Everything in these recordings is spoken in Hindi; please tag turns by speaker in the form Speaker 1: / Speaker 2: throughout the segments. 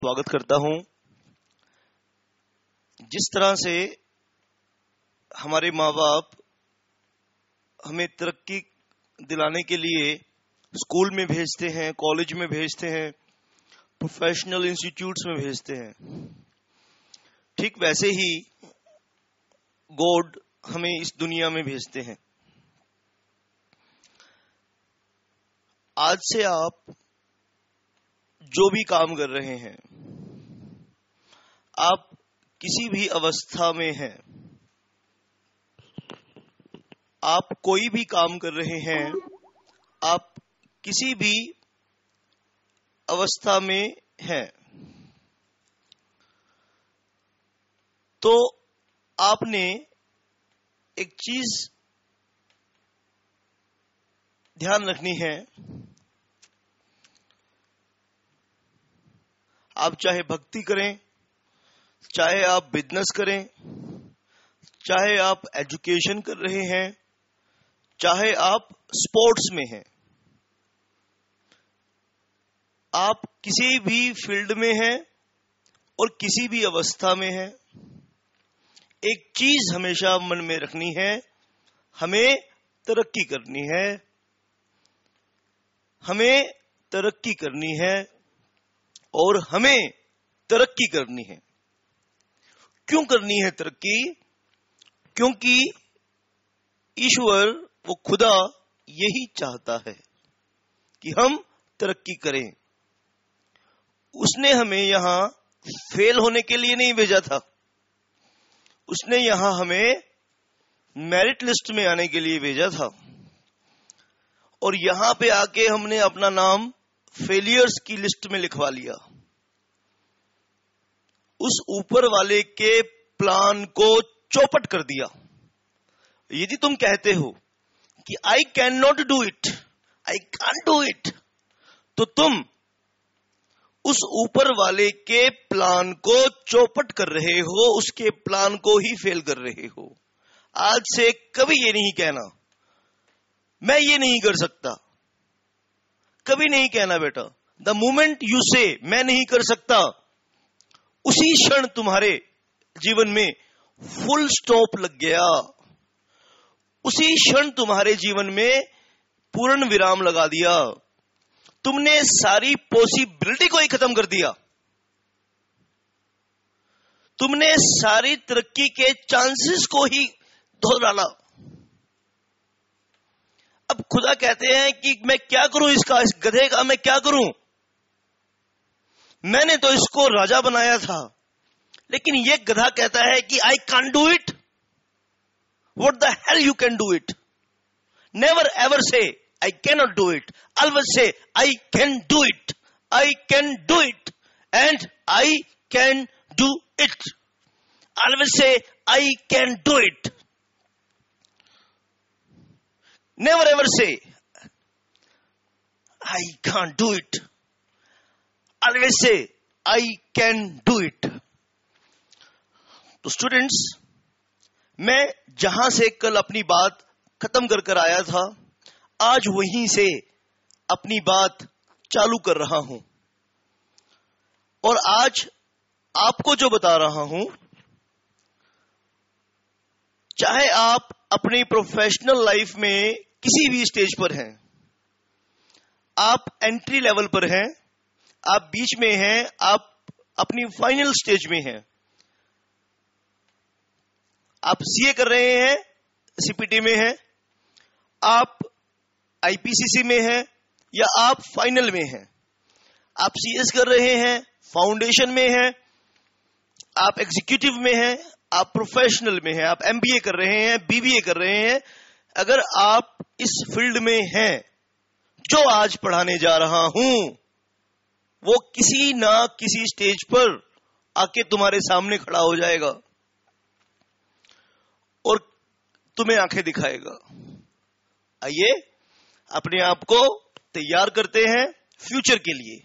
Speaker 1: स्वागत करता हूं। जिस तरह से हमारे माँ बाप हमें तरक्की दिलाने के लिए स्कूल में भेजते हैं, कॉलेज में भेजते हैं, प्रोफेशनल इंस्टीट्यूट्स में भेजते हैं, ठीक वैसे ही गॉड हमें इस दुनिया में भेजते हैं। आज से आप जो भी काम कर रहे हैं, आप किसी भी अवस्था में हैं, आप कोई भी काम कर रहे हैं, आप किसी भी अवस्था में हैं, तो आपने एक चीज ध्यान रखनी है। आप चाहे भक्ति करें, चाहे आप बिजनेस करें, चाहे आप एजुकेशन कर रहे हैं, चाहे आप स्पोर्ट्स में हैं, आप किसी भी फील्ड में हैं और किसी भी अवस्था में हैं, एक चीज हमेशा मन में रखनी है, हमें तरक्की करनी है, हमें तरक्की करनी है और हमें तरक्की करनी है। क्यों करनी है तरक्की? क्योंकि ईश्वर, वो खुदा यही चाहता है कि हम तरक्की करें। उसने हमें यहां फेल होने के लिए नहीं भेजा था, उसने यहां हमें मेरिट लिस्ट में आने के लिए भेजा था। और यहां पे आके हमने अपना नाम फेलियर्स की लिस्ट में लिखवा लिया। उस ऊपर वाले के प्लान को चौपट कर दिया। यदि तुम कहते हो कि I can not do it, I can't do it, तो तुम उस ऊपर वाले के प्लान को चौपट कर रहे हो, उसके प्लान को ही फेल कर रहे हो। आज से कभी ये नहीं कहना मैं ये नहीं कर सकता, कभी नहीं कहना बेटा। द मोमेंट यू से मैं नहीं कर सकता, उसी क्षण तुम्हारे जीवन में फुल स्टॉप लग गया, उसी क्षण तुम्हारे जीवन में पूर्ण विराम लगा दिया। तुमने सारी पॉसिबिलिटी को ही खत्म कर दिया, तुमने सारी तरक्की के चांसेस को ही धो डाला। अब खुदा कहते हैं कि मैं क्या करूं, इसका, इस गधे का मैं क्या करूं? मैंने तो इसको राजा बनाया था, लेकिन ये गधा कहता है कि I can't do it. What the hell you can do it? Never ever से I can not do it, always say I can do it, I can do it and I can do it. Always say I can do it. Never ever say, I can't do it. Always say, I can do it. तो स्टूडेंट्स, मैं जहां से कल अपनी बात खत्म कर कर आया था, आज वहीं से अपनी बात चालू कर रहा हूं। और आज आपको जो बता रहा हूं, चाहे आप अपनी प्रोफेशनल लाइफ में किसी भी स्टेज पर हैं, आप एंट्री लेवल पर हैं, आप बीच में हैं, आप अपनी फाइनल स्टेज में हैं, आप सीए कर रहे हैं, सीपीटी में हैं, आप आईपीसीसी में हैं या आप फाइनल में हैं, आप सीएस कर रहे हैं, फाउंडेशन में हैं, आप एग्जीक्यूटिव में हैं, आप प्रोफेशनल में हैं, आप एमबीए कर रहे हैं, बीबीए कर रहे हैं। अगर आप इस फील्ड में हैं, जो आज पढ़ाने जा रहा हूं, वो किसी ना किसी स्टेज पर आके तुम्हारे सामने खड़ा हो जाएगा और तुम्हें आंखें दिखाएगा। आइए अपने आप को तैयार करते हैं फ्यूचर के लिए,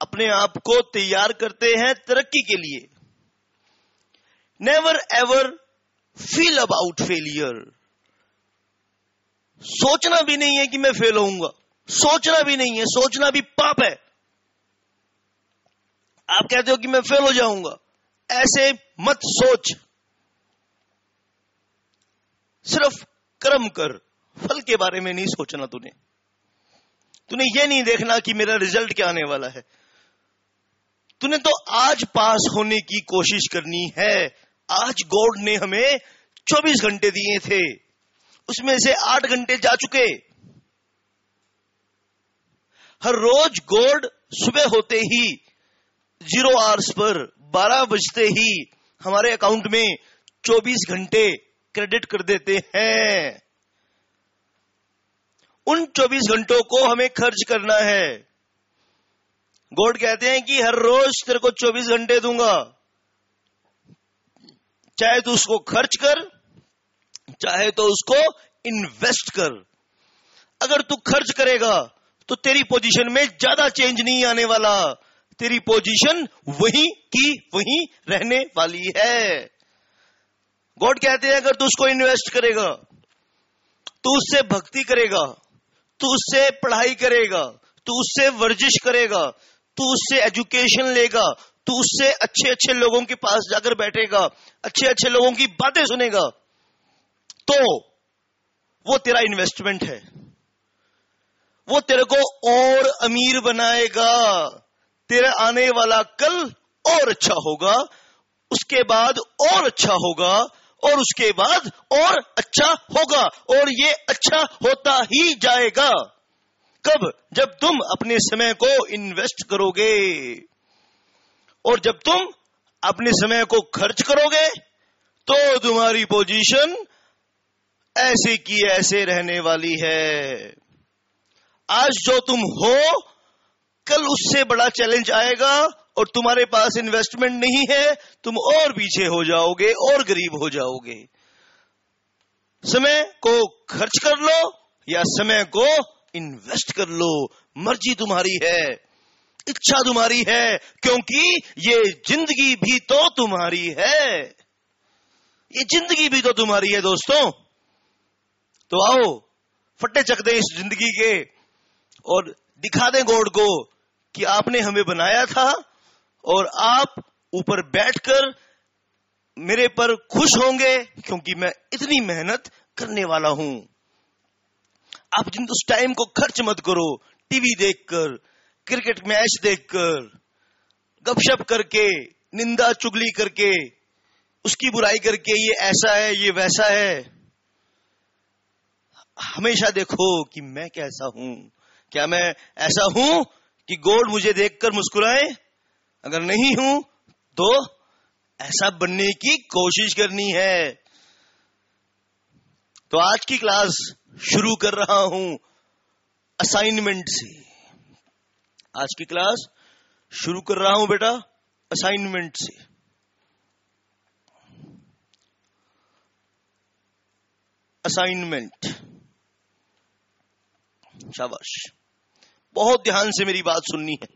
Speaker 1: अपने आप को तैयार करते हैं तरक्की के लिए। Never ever feel about failure. सोचना भी नहीं है कि मैं फेल होऊंगा, सोचना भी नहीं है, सोचना भी पाप है। आप कहते हो कि मैं फेल हो जाऊंगा, ऐसे मत सोच। सिर्फ कर्म कर, फल के बारे में नहीं सोचना। तूने ये नहीं देखना कि मेरा रिजल्ट क्या आने वाला है। तूने तो आज पास होने की कोशिश करनी है। आज गॉड ने हमें 24 घंटे दिए थे, उसमें से 8 घंटे जा चुके। हर रोज गॉड सुबह होते ही 0 आवर्स पर 12 बजते ही हमारे अकाउंट में 24 घंटे क्रेडिट कर देते हैं। उन 24 घंटों को हमें खर्च करना है। गॉड कहते हैं कि हर रोज तेरे को 24 घंटे दूंगा, चाहे तू उसको खर्च कर, चाहे तो उसको इन्वेस्ट कर। अगर तू खर्च करेगा तो तेरी पोजीशन में ज्यादा चेंज नहीं आने वाला, तेरी पोजीशन वहीं की वहीं रहने वाली है। गॉड कहते हैं अगर तू उसको इन्वेस्ट करेगा, तू उससे भक्ति करेगा, तू उससे पढ़ाई करेगा, तू उससे वर्जिश करेगा, तू उससे एजुकेशन लेगा, तू उससे अच्छे अच्छे लोगों के पास जाकर बैठेगा, अच्छे अच्छे लोगों की बातें सुनेगा, तो वो तेरा इन्वेस्टमेंट है। वो तेरे को और अमीर बनाएगा। तेरा आने वाला कल और अच्छा होगा, उसके बाद और अच्छा होगा, और उसके बाद और अच्छा होगा, और ये अच्छा होता ही जाएगा। कब? जब तुम अपने समय को इन्वेस्ट करोगे, और जब तुम अपने समय को खर्च करोगे तो तुम्हारी पोजीशन ऐसे की ऐसे रहने वाली है। आज जो तुम हो, कल उससे बड़ा चैलेंज आएगा और तुम्हारे पास इन्वेस्टमेंट नहीं है, तुम और पीछे हो जाओगे और गरीब हो जाओगे। समय को खर्च कर लो या समय को इन्वेस्ट कर लो, मर्जी तुम्हारी है, इच्छा तुम्हारी है, क्योंकि ये जिंदगी भी तो तुम्हारी है। ये जिंदगी भी तो तुम्हारी है दोस्तों। तो आओ फट्टे चक दें इस जिंदगी के और दिखा दें गॉड को कि आपने हमें बनाया था और आप ऊपर बैठकर मेरे पर खुश होंगे क्योंकि मैं इतनी मेहनत करने वाला हूं। आप जिन उस टाइम को खर्च मत करो टीवी देखकर, क्रिकेट मैच देखकर, गपशप करके, निंदा चुगली करके, उसकी बुराई करके, ये ऐसा है ये वैसा है। हमेशा देखो कि मैं कैसा हूं। क्या मैं ऐसा हूं कि गॉड मुझे देखकर मुस्कुराए? अगर नहीं हूं तो ऐसा बनने की कोशिश करनी है। तो आज की क्लास शुरू कर रहा हूं असाइनमेंट से। आज की क्लास शुरू कर रहा हूं बेटा असाइनमेंट से। असाइनमेंट, शाबाश, बहुत ध्यान से मेरी बात सुननी है।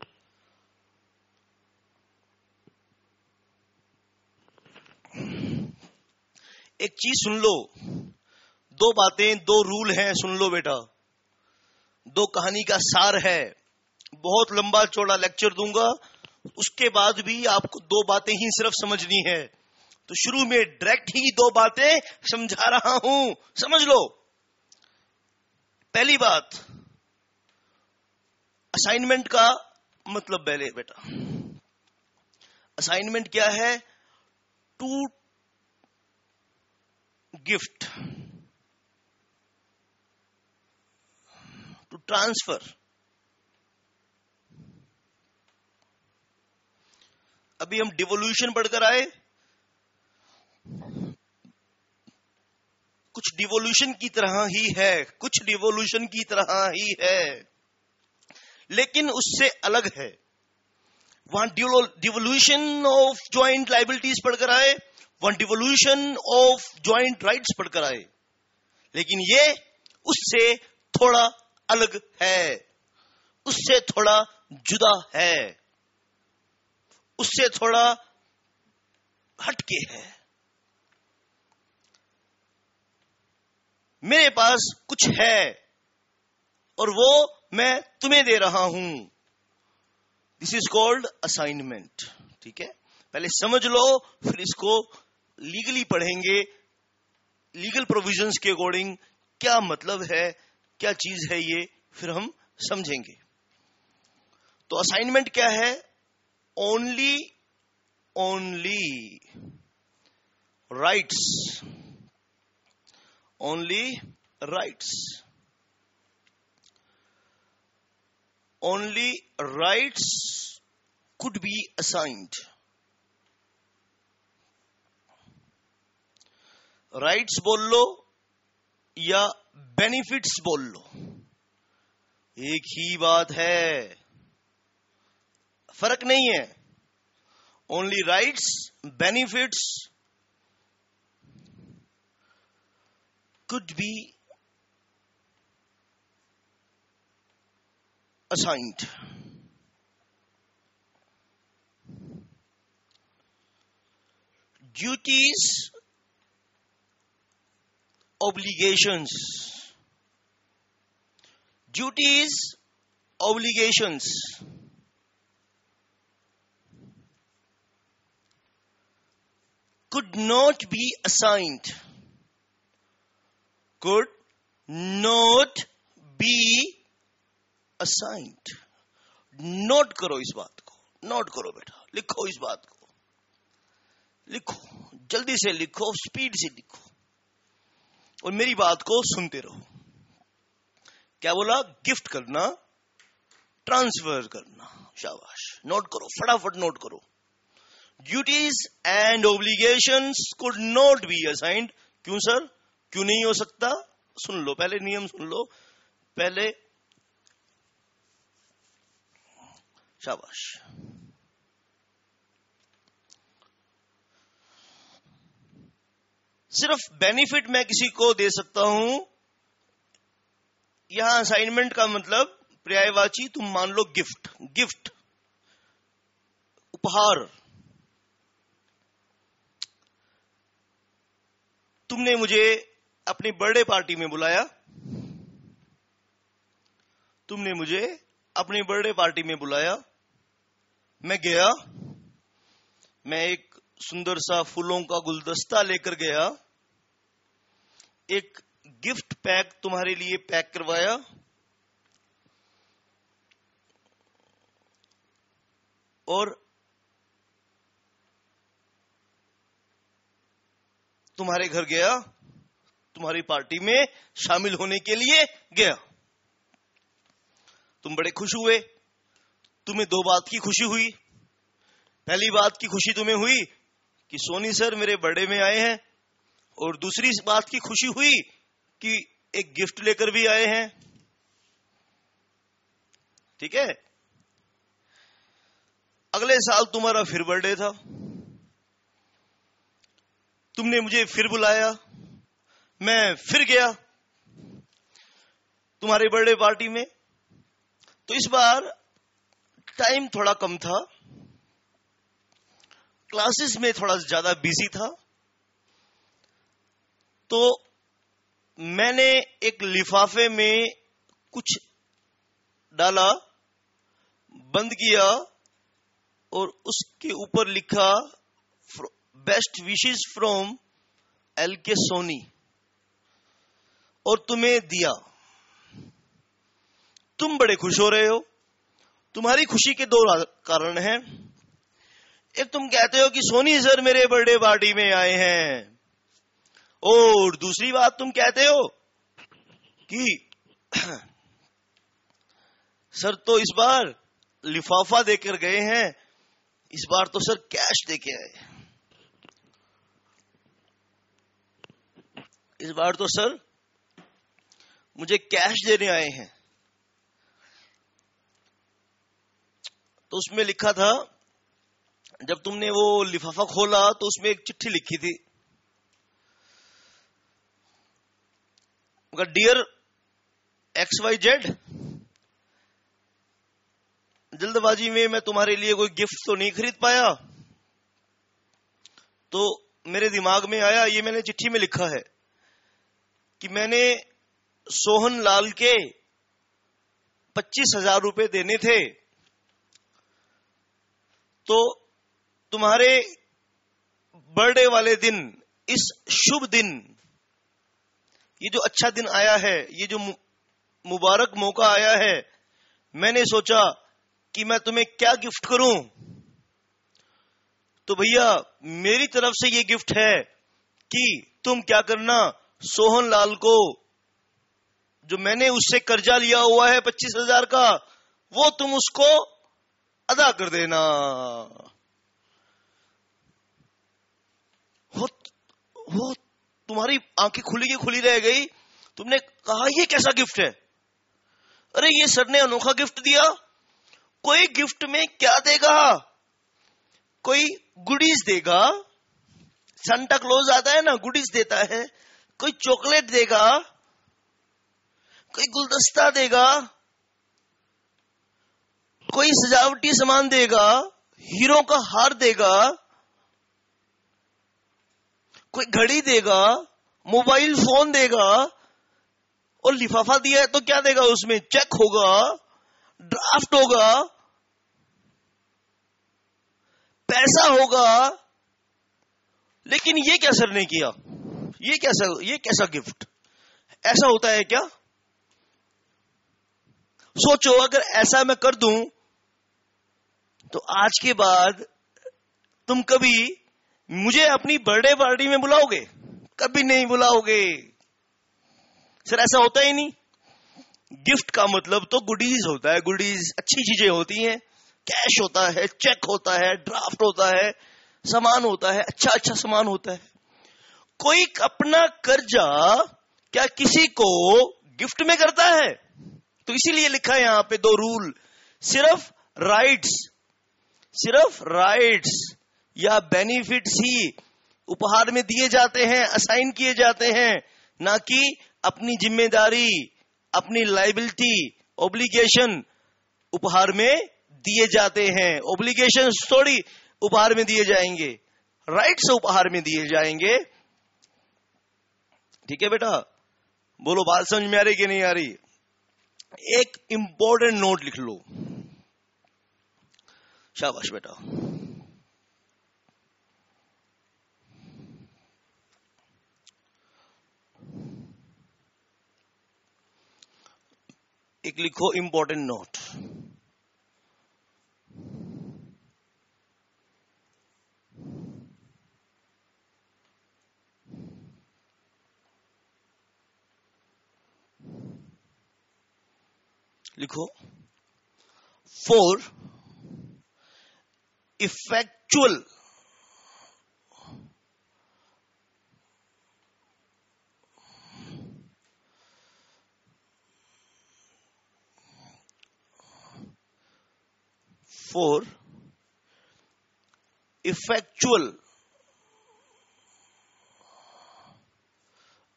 Speaker 1: एक चीज सुन लो, 2 बातें, 2 रूल हैं, सुन लो बेटा। 2 कहानी का सार है। बहुत लंबा चौड़ा लेक्चर दूंगा, उसके बाद भी आपको 2 बातें ही सिर्फ समझनी है। तो शुरू में डायरेक्ट ही 2 बातें समझा रहा हूं, समझ लो। पहली बात, असाइनमेंट का मतलब पहले बेटा, असाइनमेंट क्या है? To gift, to transfer. अभी हम डिवोल्यूशन पढ़कर आए, कुछ डिवोल्यूशन की तरह ही है, कुछ डिवोल्यूशन की तरह ही है, लेकिन उससे अलग है। वहां डिवोल्यूशन ऑफ ज्वाइंट लायबिलिटीज पढ़कर आए, वहां डिवोल्यूशन ऑफ ज्वाइंट राइट्स पढ़कर आए, लेकिन ये उससे थोड़ा अलग है, उससे थोड़ा जुदा है, उससे थोड़ा हटके है। मेरे पास कुछ है और वो मैं तुम्हें दे रहा हूं। This is called assignment. ठीक है, पहले समझ लो, फिर इसको लीगली पढ़ेंगे, लीगल प्रोविजंस के अकॉर्डिंग क्या मतलब है, क्या चीज है ये, फिर हम समझेंगे. तो असाइनमेंट क्या है? Only rights, only rights, only rights could be assigned. Rights बोल लो या बेनिफिट्स बोल लो, एक ही बात है, फर्क नहीं है. Only rights, benefits could be assigned. Duties, obligations. Duties, obligations could not be assigned. Could not be assigned. Note करो इस बात को, नोट करो बेटा, लिखो इस बात को, लिखो, जल्दी से लिखो, स्पीड से लिखो, और मेरी बात को सुनते रहो. क्या बोला? गिफ्ट करना, ट्रांसफर करना. शाबाश, नोट करो, फटाफट नोट करो. Duties and obligations could not be assigned. क्यों सर, क्यों नहीं हो सकता? सुन लो, पहले नियम सुन लो पहले. शाबाश. सिर्फ बेनिफिट मैं किसी को दे सकता हूं. यहां असाइनमेंट का मतलब पर्यायवाची, तुम मान लो गिफ्ट, गिफ्ट उपहार. तुमने मुझे अपनी बर्थडे पार्टी में बुलाया, तुमने मुझे अपनी बर्थडे पार्टी में बुलाया, मैं गया, मैं एक सुंदर सा फूलों का गुलदस्ता लेकर गया, एक गिफ्ट पैक तुम्हारे लिए पैक करवाया, और तुम्हारे घर गया, तुम्हारी पार्टी में शामिल होने के लिए गया. तुम बड़े खुश हुए. तुम्हें दो बात की खुशी हुई. पहली बात की खुशी तुम्हें हुई कि सोनी सर मेरे बर्थडे में आए हैं, और दूसरी बात की खुशी हुई कि एक गिफ्ट लेकर भी आए हैं. ठीक है. अगले साल तुम्हारा फिर बर्थडे था, तुमने मुझे फिर बुलाया, मैं फिर गया तुम्हारे बर्थडे पार्टी में. तो इस बार टाइम थोड़ा कम था, क्लासेस में थोड़ा ज्यादा बिजी था, तो मैंने एक लिफाफे में कुछ डाला, बंद किया, और उसके ऊपर लिखा best wishes from LK Soni, और तुम्हें दिया. तुम बड़े खुश हो रहे हो. तुम्हारी खुशी के दो कारण हैं. एक, तुम कहते हो कि सोनी सर मेरे बर्थडे पार्टी में आए हैं, और दूसरी बात तुम कहते हो कि सर तो इस बार लिफाफा देकर गए हैं, इस बार तो सर कैश देके आए, इस बार तो सर मुझे कैश देने आए हैं. तो उसमें लिखा था, जब तुमने वो लिफाफा खोला तो उसमें एक चिट्ठी लिखी थी, डियर XYZ, जल्दबाजी में मैं तुम्हारे लिए कोई गिफ्ट तो नहीं खरीद पाया, तो मेरे दिमाग में आया, ये मैंने चिट्ठी में लिखा है कि मैंने सोहन लाल के 25,000 रुपए देने थे, तो तुम्हारे बर्थडे वाले दिन, इस शुभ दिन, ये जो अच्छा दिन आया है, ये जो मुबारक मौका आया है, मैंने सोचा कि मैं तुम्हें क्या गिफ्ट करूं। तो भैया मेरी तरफ से ये गिफ्ट है कि तुम क्या करना, सोहन लाल को जो मैंने उससे कर्जा लिया हुआ है 25,000 का, वो तुम उसको अदा कर देना। वो तुम्हारी आंखें खुली की खुली रह गई। तुमने कहा ये कैसा गिफ्ट है? अरे ये सर ने अनोखा गिफ्ट दिया। कोई गिफ्ट में क्या देगा? कोई गुडीज देगा। सांता क्लॉज आता है ना, गुडीज देता है। कोई चॉकलेट देगा, कोई गुलदस्ता देगा, कोई सजावटी सामान देगा, हीरो का हार देगा, कोई घड़ी देगा, मोबाइल फोन देगा। और लिफाफा दिया है तो क्या देगा? उसमें चेक होगा, ड्राफ्ट होगा, पैसा होगा। लेकिन ये क्या सर ने किया? ये कैसा गिफ्ट? ऐसा होता है क्या? सोचो, अगर ऐसा मैं कर दूं तो आज के बाद तुम कभी मुझे अपनी बर्थडे पार्टी में बुलाओगे? कभी नहीं बुलाओगे। सर ऐसा होता ही नहीं। गिफ्ट का मतलब तो गुडीज होता है। गुडीज अच्छी चीजें होती हैं। कैश होता है, चेक होता है, ड्राफ्ट होता है, सामान होता है, अच्छा अच्छा सामान होता है। कोई अपना कर्जा क्या किसी को गिफ्ट में करता है? तो इसीलिए लिखा है यहां पे 2 रूल। सिर्फ राइट्स या बेनिफिट्स ही उपहार में दिए जाते हैं, असाइन किए जाते हैं, ना कि अपनी जिम्मेदारी, अपनी लायबिलिटी, ऑब्लिगेशन उपहार में दिए जाते हैं। ऑब्लिगेशन थोड़ी उपहार में दिए जाएंगे, राइट्स उपहार में दिए जाएंगे। ठीक है बेटा, बोलो बात समझ में आ रही कि नहीं आ रही? एक इंपॉर्टेंट नोट लिख लो। शाबाश बेटा। एक लिखो इंपॉर्टेंट नोट। लिखो, फॉर इफेक्चुअल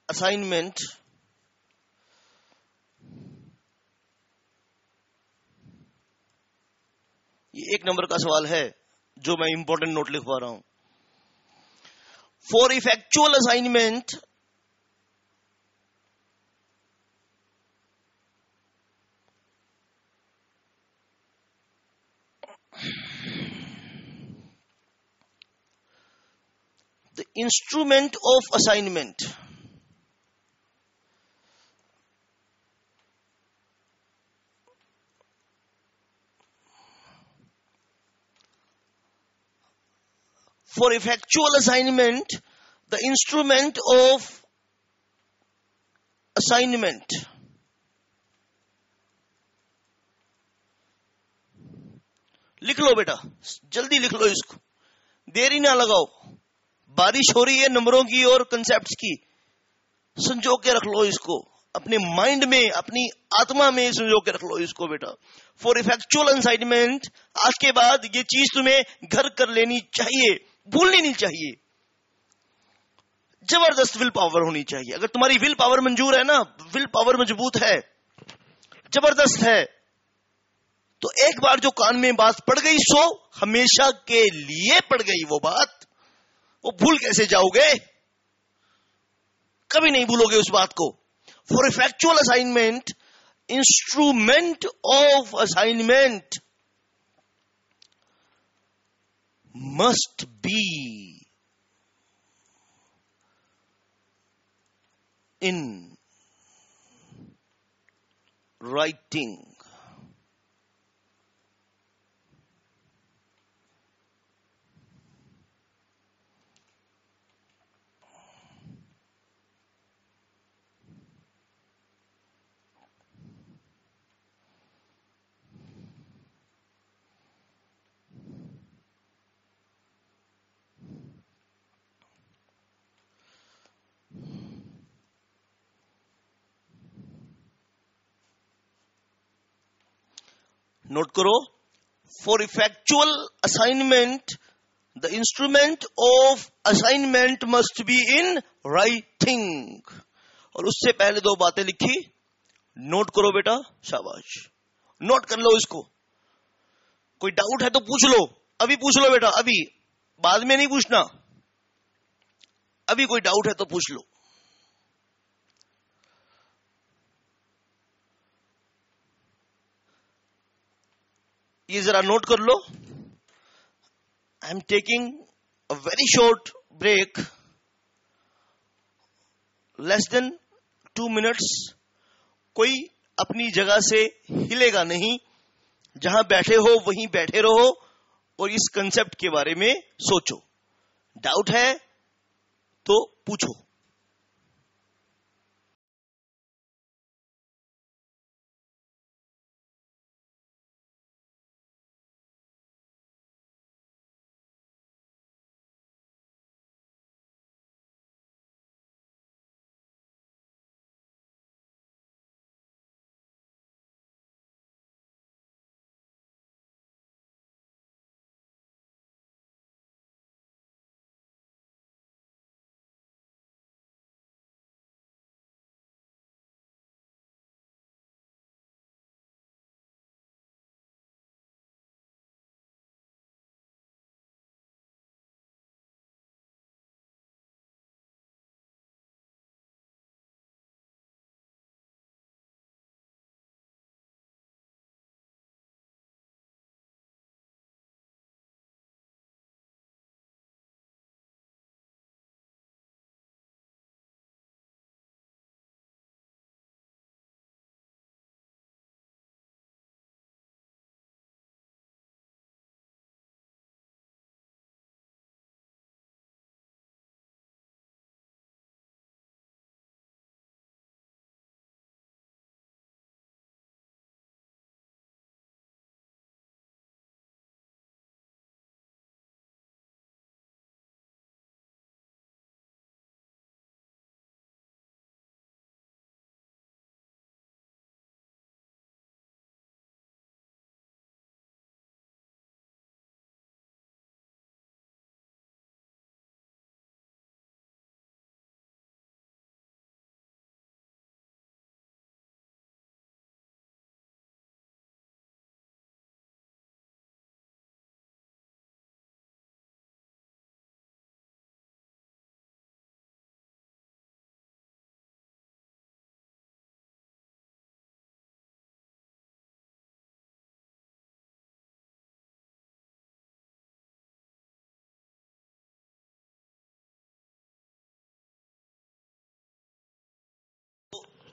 Speaker 1: असाइनमेंट ये 1 नंबर का सवाल है जो मैं इंपॉर्टेंट नोट लिखवा रहा हूं। For effectual assignment the instrument of assignment for effectual assignment, the instrument of assignment लिख लो बेटा, जल्दी लिख लो इसको, देरी ना लगाओ। बारिश हो रही है नंबरों की और कंसेप्ट्स की, संजो के रख लो इसको अपने माइंड में, अपनी आत्मा में संजो के रख लो इसको बेटा। फॉर इफेक्चुअल असाइनमेंट, आज के बाद ये चीज तुम्हें घर कर लेनी चाहिए, भूलनी नहीं चाहिए। जबरदस्त विल पावर होनी चाहिए। अगर तुम्हारी विल पावर मंजूर है ना, विल पावर मजबूत है, जबरदस्त है, तो एक बार जो कान में बात पड़ गई सो हमेशा के लिए पड़ गई। वो बात वो भूल कैसे जाओगे? कभी नहीं भूलोगे उस बात को। For effectual assignment, instrument of assignment, must be in writing. Note करो, for effectual assignment the instrument of assignment must be in writing. और उससे पहले दो बातें लिखी, नोट करो बेटा, शाबाश, नोट कर लो इसको. कोई डाउट है तो पूछ लो, अभी पूछ लो बेटा, अभी, बाद में नहीं पूछना, अभी कोई डाउट है तो पूछ लो. ये जरा नोट कर लो. I am taking a very short break, less than 2 minutes. कोई अपनी जगह से हिलेगा नहीं, जहां बैठे हो वहीं बैठे रहो और इस कंसेप्ट के बारे में सोचो. डाउट है तो पूछो.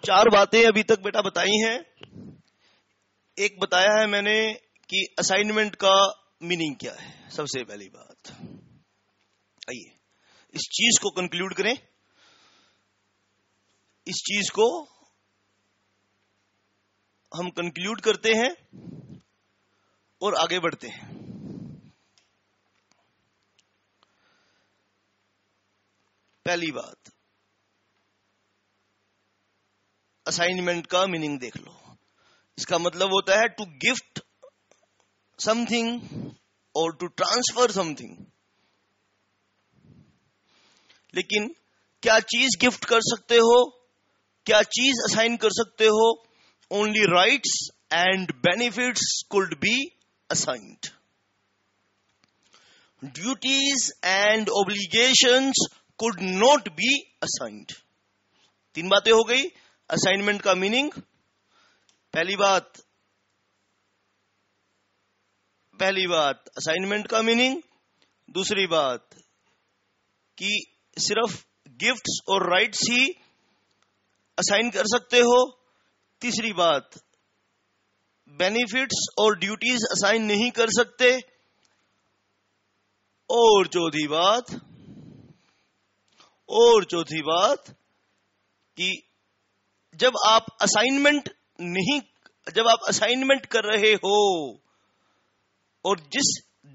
Speaker 1: चार बातें अभी तक बेटा बताई हैं. एक बताया है मैंने कि असाइनमेंट का मीनिंग क्या है. सबसे पहली बात, आइए इस चीज को कंक्लूड करें. इस चीज को हम कंक्लूड करते हैं और आगे बढ़ते हैं. पहली बात, असाइनमेंट का मीनिंग देख लो. इसका मतलब होता है टू गिफ्ट समथिंग और टू ट्रांसफर समथिंग. लेकिन क्या चीज गिफ्ट कर सकते हो, क्या चीज असाइन कर सकते हो? Only rights and benefits could be assigned. Duties and obligations could not be assigned. 3 बातें हो गई असाइनमेंट का मीनिंग. पहली बात असाइनमेंट का मीनिंग, दूसरी बात कि सिर्फ गिफ्ट्स और राइट्स ही असाइन कर सकते हो। तीसरी बात, बेनिफिट्स और ड्यूटीज असाइन नहीं कर सकते। और चौथी बात कि जब आप असाइनमेंट कर रहे हो और जिस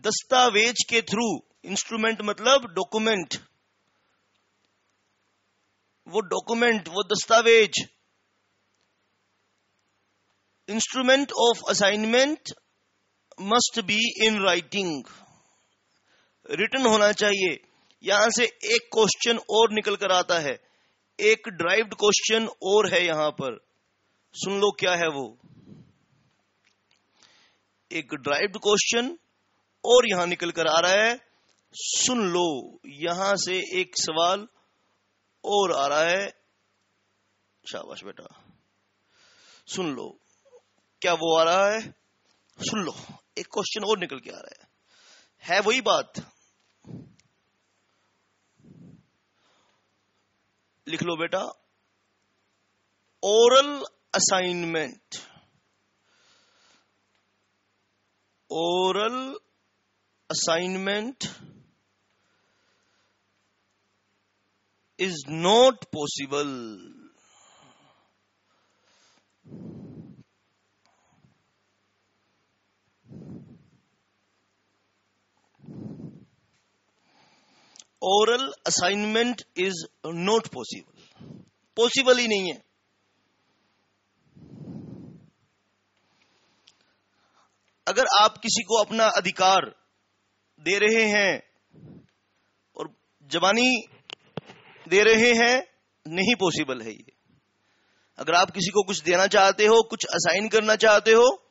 Speaker 1: दस्तावेज के थ्रू, इंस्ट्रूमेंट मतलब डॉक्यूमेंट, वो दस्तावेज, instrument of assignment must be in writing, written होना चाहिए। यहां से एक क्वेश्चन और निकल कर आता है, एक ड्राइव्ड क्वेश्चन और है यहां पर, सुन लो क्या है वो। एक ड्राइव्ड क्वेश्चन और यहां निकल कर आ रहा है, सुन लो। यहां से एक सवाल और आ रहा है, शाबाश बेटा, सुन लो। क्या वो आ रहा है? सुन लो, एक क्वेश्चन और निकल के आ रहा है वही बात। लिख लो बेटा, oral assignment. Oral assignment is not possible. Oral assignment is not possible. Possible ही नहीं है। अगर आप किसी को अपना अधिकार दे रहे हैं और जबानी दे रहे हैं, नहीं पॉसिबल है ये। अगर आप किसी को कुछ देना चाहते हो, कुछ असाइन करना चाहते हो,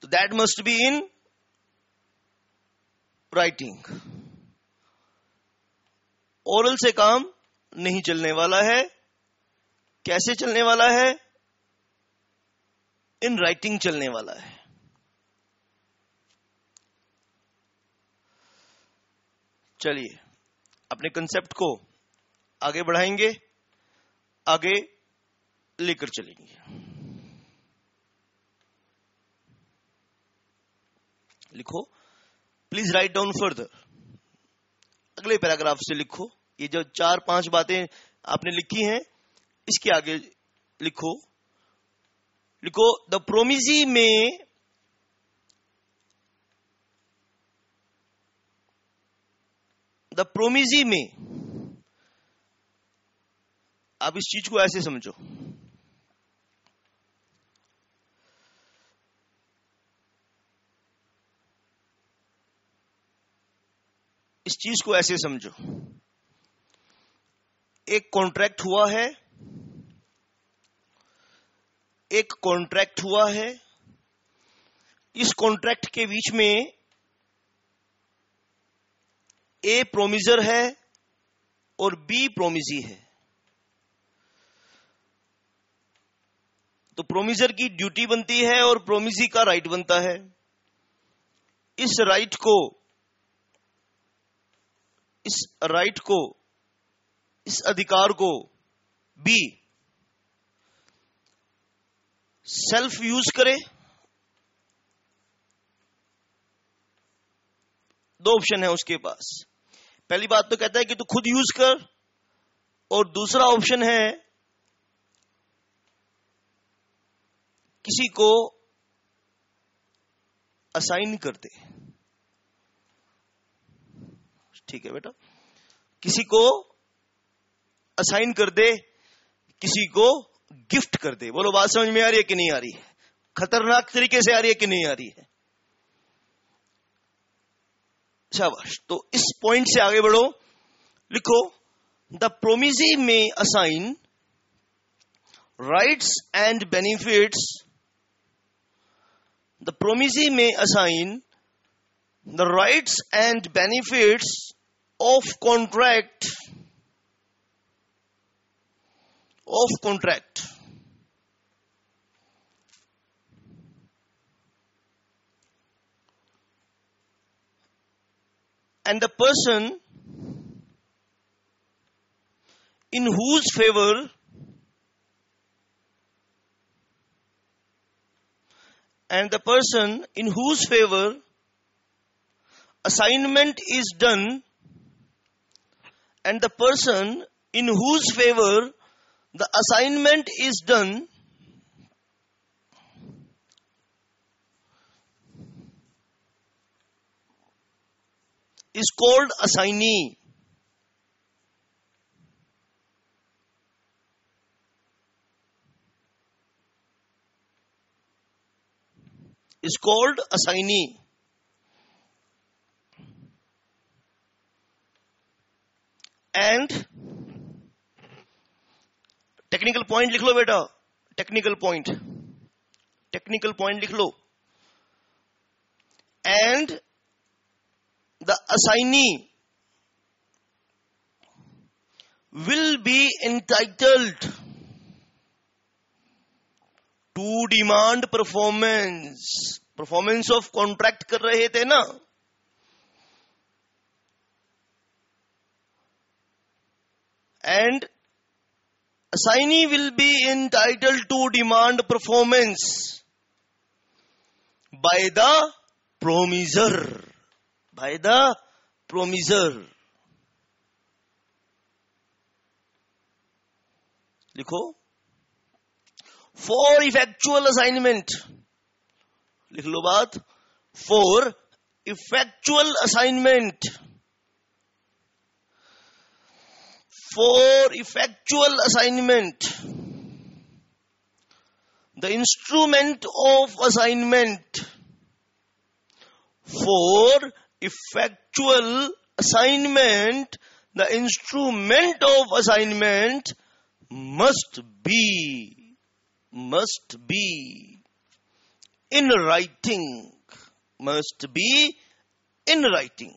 Speaker 1: तो that must be in writing. Oral से काम नहीं चलने वाला है। कैसे चलने वाला है? इन राइटिंग चलने वाला है। चलिए अपने कंसेप्ट को आगे बढ़ाएंगे, आगे लेकर चलेंगे। लिखो, प्लीज राइट डाउन फर्दर। अगले पैराग्राफ से लिखो। ये जो 4-5 बातें आपने लिखी हैं, इसके आगे लिखो। लिखो, द प्रोमिजी में आप इस चीज को ऐसे समझो, इस चीज को ऐसे समझो। एक कॉन्ट्रैक्ट हुआ है, इस कॉन्ट्रैक्ट के बीच में ए प्रोमिजर है और बी प्रोमिजी है। तो प्रोमिजर की ड्यूटी बनती है और प्रोमिजी का राइट बनता है। इस अधिकार को बी सेल्फ यूज करे। 2 ऑप्शन है उसके पास। पहली बात तो कहता है कि तू खुद यूज कर, और दूसरा ऑप्शन है किसी को असाइन कर दे। ठीक है बेटा, किसी को असाइन कर दे, किसी को गिफ्ट कर दे। बोलो बात समझ में आ रही है कि नहीं आ रही है? खतरनाक तरीके से आ रही है कि नहीं आ रही है? शाबाश। तो इस पॉइंट से आगे बढ़ो। लिखो, द प्रोमिजी में assign rights and benefits. The promisee में assign the rights and benefits of contract and the person in whose favor assignment is done, and the person in whose favor the assignment is done is called assignee. Is called assignee. And technical point लिख लो बेटा, टेक्निकल पॉइंट लिख लो. And the assignee will be entitled to demand performance of contract कर रहे थे ना, and assignee will be entitled to demand performance by the promisor. लिखो, for effectual assignment. लिख लो बात, for effectual assignment. For effectual assignment, the instrument of assignment. For effectual assignment, the instrument of assignment must be in writing. Must be in writing.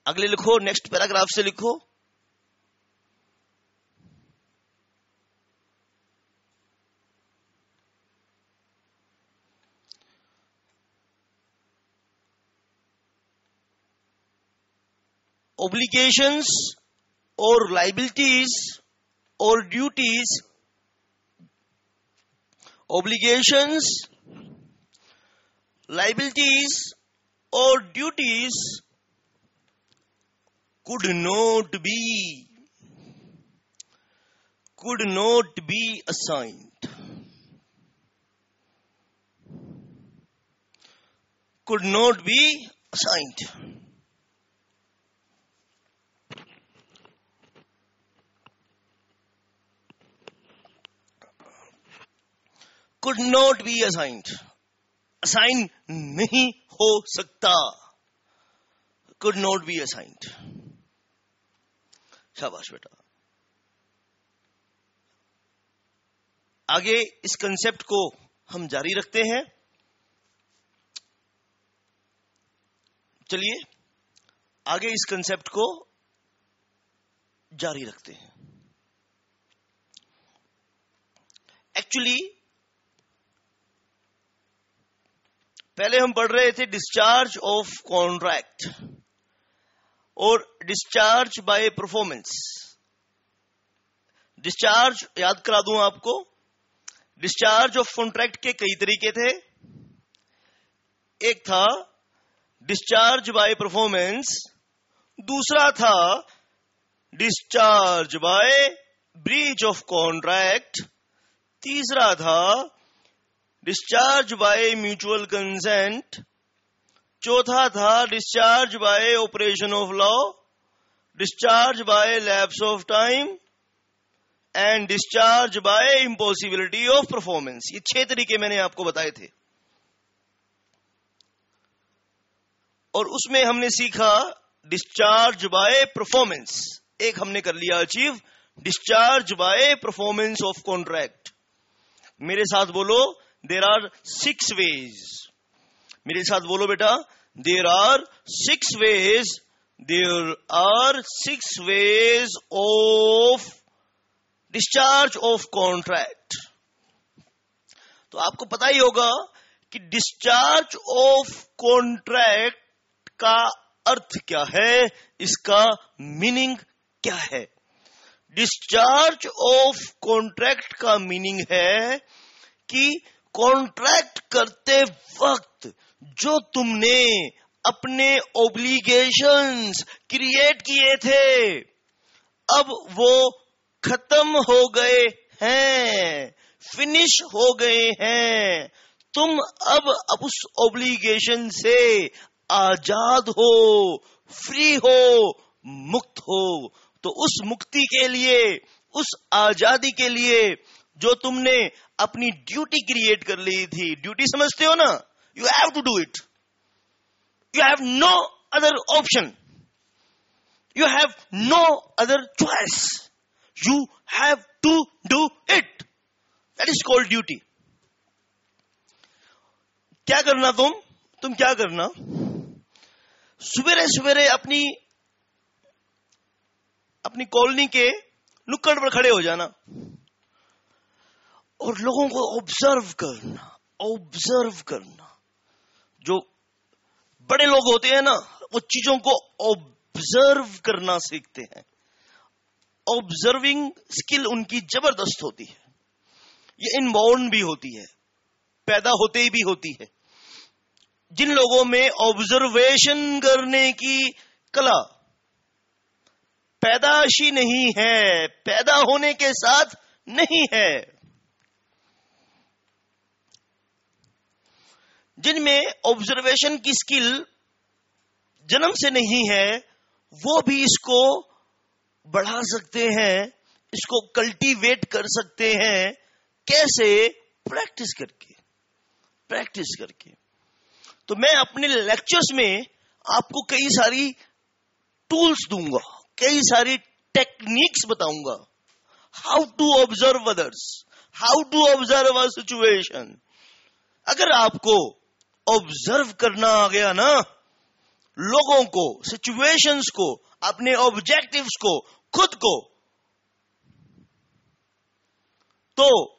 Speaker 1: अगले लिखो, नेक्स्ट पैराग्राफ से लिखो, obligations or liabilities or duties. Obligations, liabilities or duties could not be assigned. Could not be assigned. Could not be assigned. Assign नहीं हो सकता. Could not be assigned. शाबाश बेटा. आगे इस कंसेप्ट को हम जारी रखते हैं. चलिए आगे इस कंसेप्ट को जारी रखते हैं. एक्चुअली पहले हम पढ़ रहे थे डिस्चार्ज ऑफ कॉन्ट्रैक्ट और डिस्चार्ज बाय परफॉर्मेंस. डिस्चार्ज याद करा दूं आपको, डिस्चार्ज ऑफ कॉन्ट्रैक्ट के कई तरीके थे. एक था डिस्चार्ज बाय परफॉर्मेंस, दूसरा था discharge by breach of contract, तीसरा था डिस्चार्ज बाय म्यूचुअल कंसेंट, चौथा था discharge by operation of law, discharge by lapse of time and discharge by impossibility of performance. ये 6 तरीके मैंने आपको बताए थे और उसमें हमने सीखा डिस्चार्ज बाय परफॉर्मेंस. एक हमने कर लिया achieve, discharge by performance of contract. मेरे साथ बोलो, देयर आर 6 ways. मेरे साथ बोलो बेटा, there are 6 ways. There are 6 ways of discharge of contract. तो आपको पता ही होगा कि डिस्चार्ज ऑफ कॉन्ट्रैक्ट का अर्थ क्या है, इसका मीनिंग क्या है। डिस्चार्ज ऑफ कॉन्ट्रैक्ट का मीनिंग है कि कॉन्ट्रैक्ट करते वक्त जो तुमने अपने ऑब्लिगेशंस क्रिएट किए थे, अब वो खत्म हो गए हैं, फिनिश हो गए हैं। तुम अब उस ऑब्लिगेशन से आजाद हो, फ्री हो, मुक्त हो। तो उस मुक्ति के लिए, उस आजादी के लिए जो तुमने अपनी ड्यूटी क्रिएट कर ली थी, ड्यूटी समझते हो ना, you have to do it, you have no other option, you have no other choice, you have to do it, that is called duty. क्या करना तुम क्या करना, सवेरे सवेरे अपनी कॉलोनी के नुक्कड़ पर खड़े हो जाना और लोगों को ऑब्जर्व करना। जो बड़े लोग होते हैं ना, वो चीजों को ऑब्जर्व करना सीखते हैं। ऑब्जर्विंग स्किल उनकी जबरदस्त होती है। ये इनबॉर्न भी होती है, पैदा होते ही भी होती है। जिन लोगों में ऑब्जर्वेशन करने की कला पैदाशी नहीं है, पैदा होने के साथ नहीं है, जिनमें ऑब्जर्वेशन की स्किल जन्म से नहीं है, वो भी इसको बढ़ा सकते हैं, इसको कल्टीवेट कर सकते हैं। कैसे? प्रैक्टिस करके। तो मैं अपने लेक्चर्स में आपको कई सारी टूल्स दूंगा, कई सारी टेक्निक्स बताऊंगा। How to observe others, how to observe a situation. अगर आपको ऑब्जर्व करना आ गया ना, लोगों को, सिचुएशंस को, अपने ऑब्जेक्टिव्स को, खुद को, तो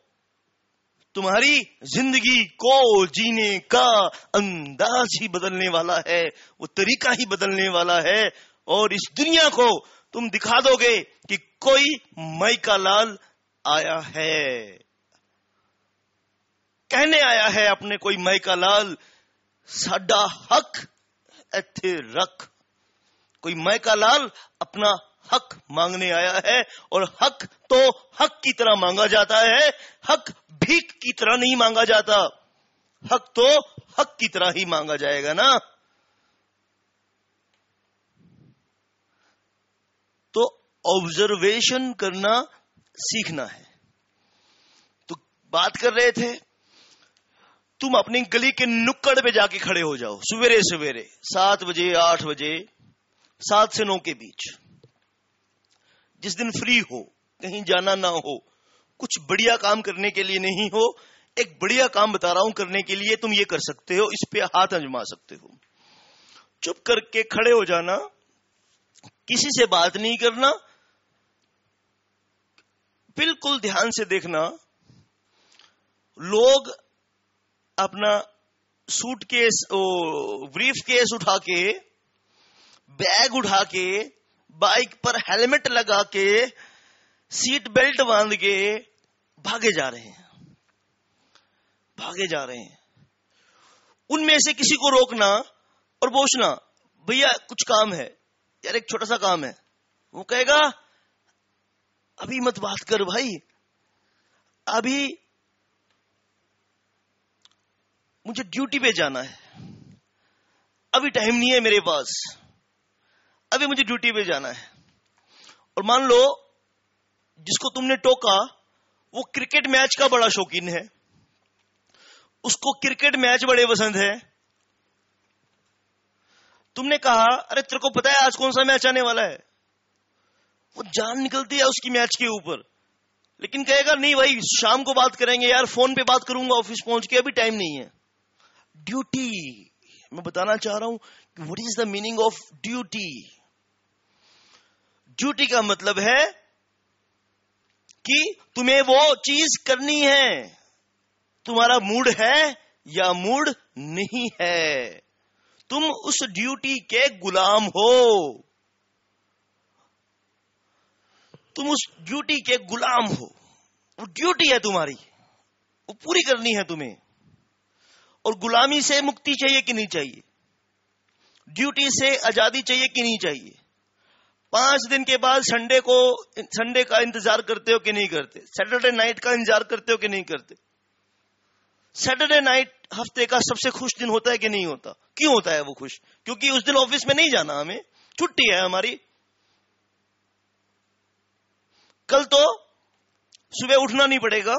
Speaker 1: तुम्हारी जिंदगी को जीने का अंदाज ही बदलने वाला है, वो तरीका ही बदलने वाला है। और इस दुनिया को तुम दिखा दोगे कि कोई माइका लाल आया है, कहने आया है अपने कोई माइका लाल, साडा हक इत्थे रख। कोई माइका लाल अपना हक मांगने आया है, और हक तो हक की तरह मांगा जाता है, हक भीख की तरह नहीं मांगा जाता, हक तो हक की तरह ही मांगा जाएगा ना। तो ऑब्जर्वेशन करना सीखना है। तो बात कर रहे थे, तुम अपनी गली के नुक्कड़ पे जाके खड़े हो जाओ सवेरे सवेरे 7 बजे 8 बजे, 7 से 9 के बीच। जिस दिन फ्री हो, कहीं जाना ना हो, कुछ बढ़िया काम करने के लिए नहीं हो, एक बढ़िया काम बता रहा हूं करने के लिए, तुम ये कर सकते हो, इस पे हाथ आजमा सकते हो। चुप करके खड़े हो जाना, किसी से बात नहीं करना, बिल्कुल ध्यान से देखना। लोग अपना सूटकेस, ब्रीफ केस उठा के, बैग उठा के, बाइक पर हेलमेट लगा के, सीट बेल्ट बांध के भागे जा रहे हैं। उनमें से किसी को रोकना और पूछना, भैया कुछ काम है यार, एक छोटा सा काम है। वो कहेगा, अभी मत बात कर भाई, अभी मुझे ड्यूटी पे जाना है, अभी टाइम नहीं है मेरे पास, अभी मुझे ड्यूटी पे जाना है। और मान लो जिसको तुमने टोका वो क्रिकेट मैच का बड़ा शौकीन है, उसको क्रिकेट मैच बड़े पसंद है। तुमने कहा, अरे तेरे को पता है आज कौन सा मैच आने वाला है? वो जान निकलती है उसकी मैच के ऊपर, लेकिन कहेगा नहीं भाई शाम को बात करेंगे यार, फोन पे बात करूंगा ऑफिस पहुंच के, अभी टाइम नहीं है। ड्यूटी, मैं बताना चाह रहा हूं what is the meaning of duty. Duty का मतलब है कि तुम्हें वो चीज करनी है, तुम्हारा मूड है या मूड नहीं है। तुम उस ड्यूटी के गुलाम हो। तुम उस ड्यूटी के गुलाम हो। वो ड्यूटी है तुम्हारी, वो पूरी करनी है तुम्हें। और गुलामी से मुक्ति चाहिए कि नहीं चाहिए? ड्यूटी से आजादी चाहिए कि नहीं चाहिए? 5 दिन के बाद संडे का इंतजार करते हो कि नहीं करते? सैटरडे नाइट का इंतजार करते हो कि नहीं करते? सैटरडे नाइट हफ्ते का सबसे खुश दिन होता है कि नहीं होता? क्यों होता है वो खुश? क्योंकि उस दिन ऑफिस में नहीं जाना, हमें छुट्टी है हमारी। कल तो सुबह उठना नहीं पड़ेगा।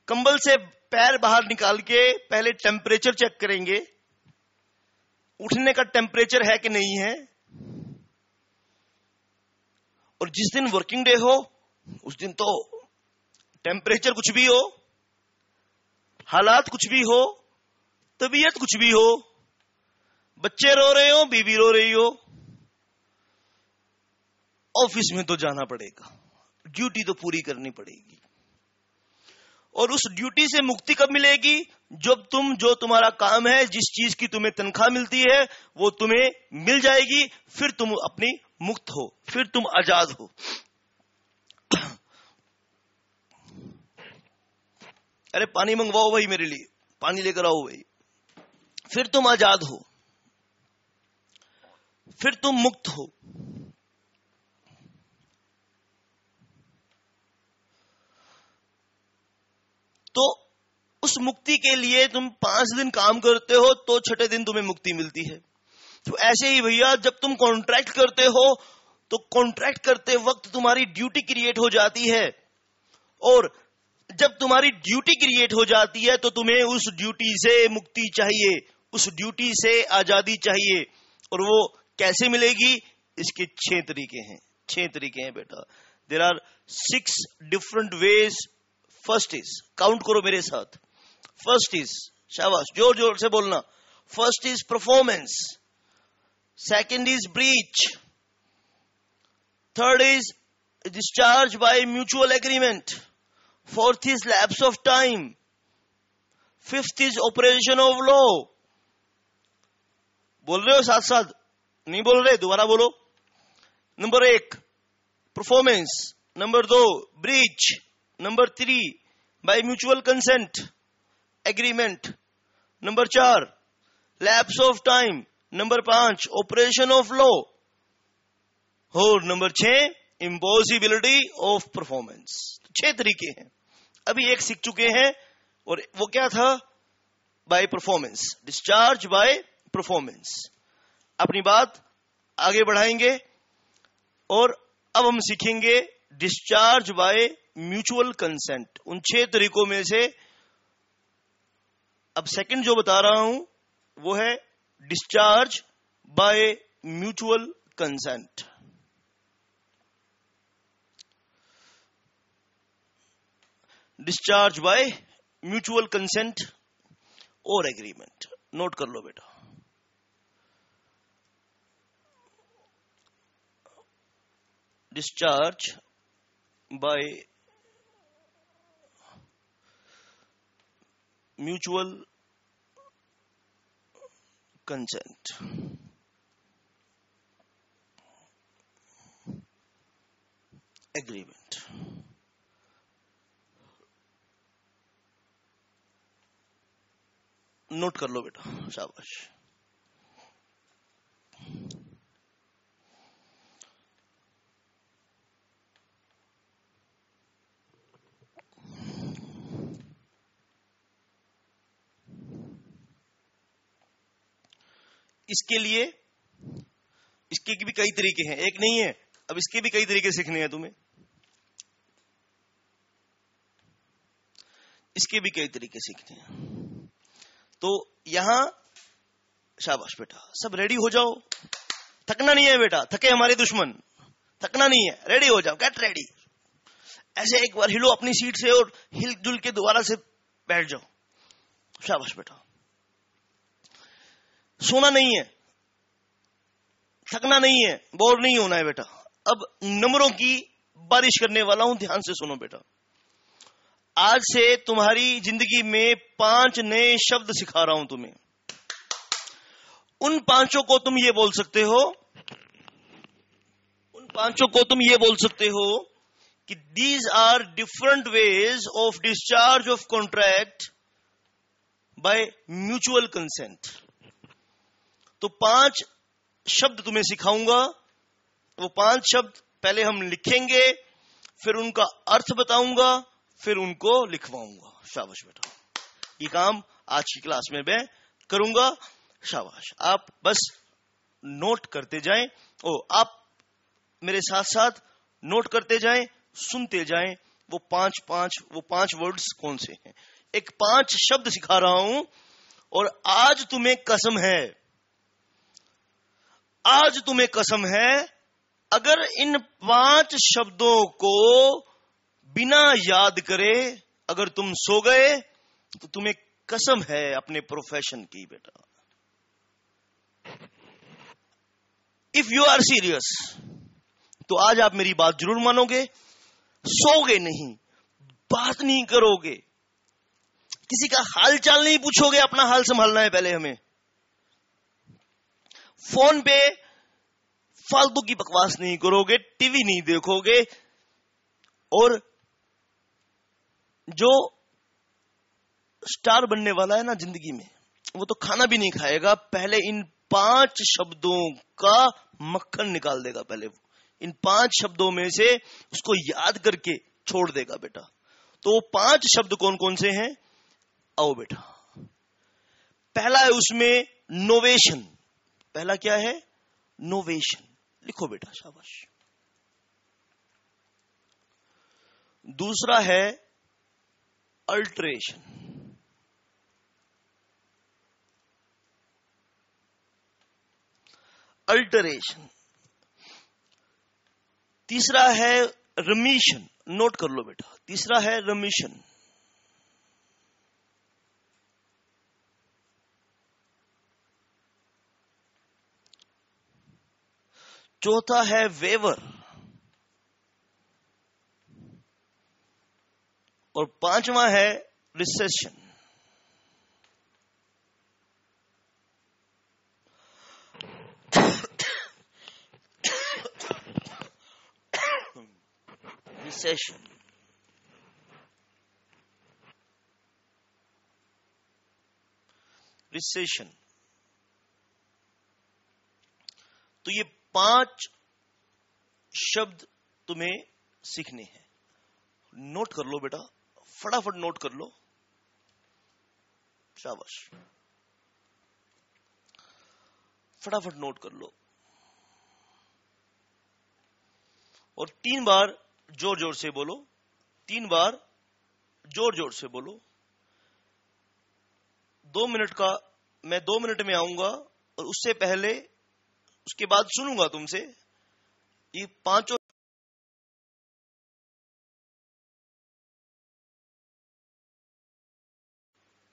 Speaker 1: कंबल से पैर बाहर निकाल के पहले टेम्परेचर चेक करेंगे, उठने का टेम्परेचर है कि नहीं है। और जिस दिन वर्किंग डे हो उस दिन तो टेम्परेचर कुछ भी हो, हालात कुछ भी हो, तबीयत कुछ भी हो, बच्चे रो रहे हो, बीवी रो रही हो, ऑफिस में तो जाना पड़ेगा, ड्यूटी तो पूरी करनी पड़ेगी। और उस ड्यूटी से मुक्ति कब मिलेगी? जब जो तुम्हारा काम है, जिस चीज की तुम्हें तनख्वाह मिलती है, वो तुम्हें मिल जाएगी। फिर तुम अपनी मुक्त हो, फिर तुम आजाद हो। अरे पानी मंगवाओ भाई, मेरे लिए पानी लेकर आओ भाई। फिर तुम आजाद हो, फिर तुम मुक्त हो। तो उस मुक्ति के लिए तुम 5 दिन काम करते हो तो 6ठे दिन तुम्हें मुक्ति मिलती है। तो ऐसे ही भैया, जब तुम कॉन्ट्रैक्ट करते हो तो कॉन्ट्रैक्ट करते वक्त तुम्हारी ड्यूटी क्रिएट हो जाती है। और जब तुम्हारी ड्यूटी क्रिएट हो जाती है तो तुम्हें उस ड्यूटी से मुक्ति चाहिए, उस ड्यूटी से आजादी चाहिए। और वो कैसे मिलेगी? इसके 6 तरीके हैं। 6 तरीके हैं बेटा। There are 6 different ways. First is, count करो मेरे साथ। फर्स्ट इज, शाबाश, जोर जोर से बोलना। First is performance, second is breach, third is discharge by mutual agreement, fourth is lapse of time, fifth is operation of law. बोल रहे हो साथ साथ? नहीं बोल रहे? दोबारा बोलो। Number 1 performance, number 2 breach, number 3 bye mutual consent agreement, number 4 lapse of time, number 5 operation of law, और नंबर 6 इम्पॉसिबिलिटी ऑफ परफॉर्मेंस। 6 तरीके हैं। अभी एक सीख चुके हैं, और वो क्या था? By performance, discharge by performance. अपनी बात आगे बढ़ाएंगे और अब हम सीखेंगे डिस्चार्ज बाय म्यूचुअल कंसेंट। उन 6 तरीकों में से अब सेकंड जो बता रहा हूं वो है discharge by mutual consent. Discharge by mutual consent और एग्रीमेंट। नोट कर लो बेटा। Discharge by mutual consent, agreement. Note कर लो बेटा, शाबाश। इसके लिए इसके भी कई तरीके हैं, एक नहीं है। अब इसके भी कई तरीके सीखने हैं तुम्हें। इसके भी कई तरीके सीखने हैं। तो यहां शाबाश बेटा, सब रेडी हो जाओ। थकना नहीं है बेटा, थके हमारे दुश्मन। थकना नहीं है, रेडी हो जाओ, गेट रेडी। ऐसे एक बार हिलो अपनी सीट से और हिल जुल के दोबारा से बैठ जाओ। शाबाश बेटा। सोना नहीं है, थकना नहीं है, बोर नहीं होना है बेटा। अब नंबरों की बारिश करने वाला हूं, ध्यान से सुनो बेटा। आज से तुम्हारी जिंदगी में 5 नए शब्द सिखा रहा हूं तुम्हें। उन पांचों को तुम ये बोल सकते हो, कि these are different ways of discharge of contract by mutual consent. तो 5 शब्द तुम्हें सिखाऊंगा। वो 5 शब्द पहले हम लिखेंगे, फिर उनका अर्थ बताऊंगा, फिर उनको लिखवाऊंगा। शाबाश बेटा, ये काम आज की क्लास में मैं करूंगा। शाबाश, आप बस नोट करते जाएं। आप मेरे साथ साथ नोट करते जाएं, सुनते जाएं। वो पांच वर्ड्स कौन से हैं। एक 5 शब्द सिखा रहा हूं, और आज तुम्हें कसम है, अगर इन 5 शब्दों को बिना याद करे अगर तुम सो गए तो तुम्हें कसम है अपने प्रोफेशन की बेटा। इफ यू आर सीरियस तो आज आप मेरी बात जरूर मानोगे। सोगे नहीं, बात नहीं करोगे, किसी का हाल चाल नहीं पूछोगे। अपना हाल संभालना है पहले हमें। फोन पे फालतू की बकवास नहीं करोगे, टीवी नहीं देखोगे, और जो स्टार बनने वाला है ना जिंदगी में, वो तो खाना भी नहीं खाएगा, पहले इन 5 शब्दों का मक्खन निकाल देगा। पहले वो इन 5 शब्दों में से उसको याद करके छोड़ देगा बेटा। तो वो 5 शब्द कौन कौन से हैं? आओ बेटा, पहला है उसमें नोवेशन। पहला क्या है? नोवेशन। लिखो बेटा, शाबाश। दूसरा है अल्टरेशन। तीसरा है रिमिशन। नोट कर लो बेटा, तीसरा है रिमिशन। चौथा है वेवर, और 5वां है रिसेशन। रिसेशन। तो ये 5 शब्द तुम्हें सीखने हैं। नोट कर लो बेटा, फटाफट नोट कर लो। शाबाश, फटाफट नोट कर लो। और 3 बार जोर जोर से बोलो। 3 बार जोर जोर से बोलो। 2 मिनट का, मैं 2 मिनट में आऊंगा, और उससे पहले, उसके बाद सुनूंगा तुमसे। ये 5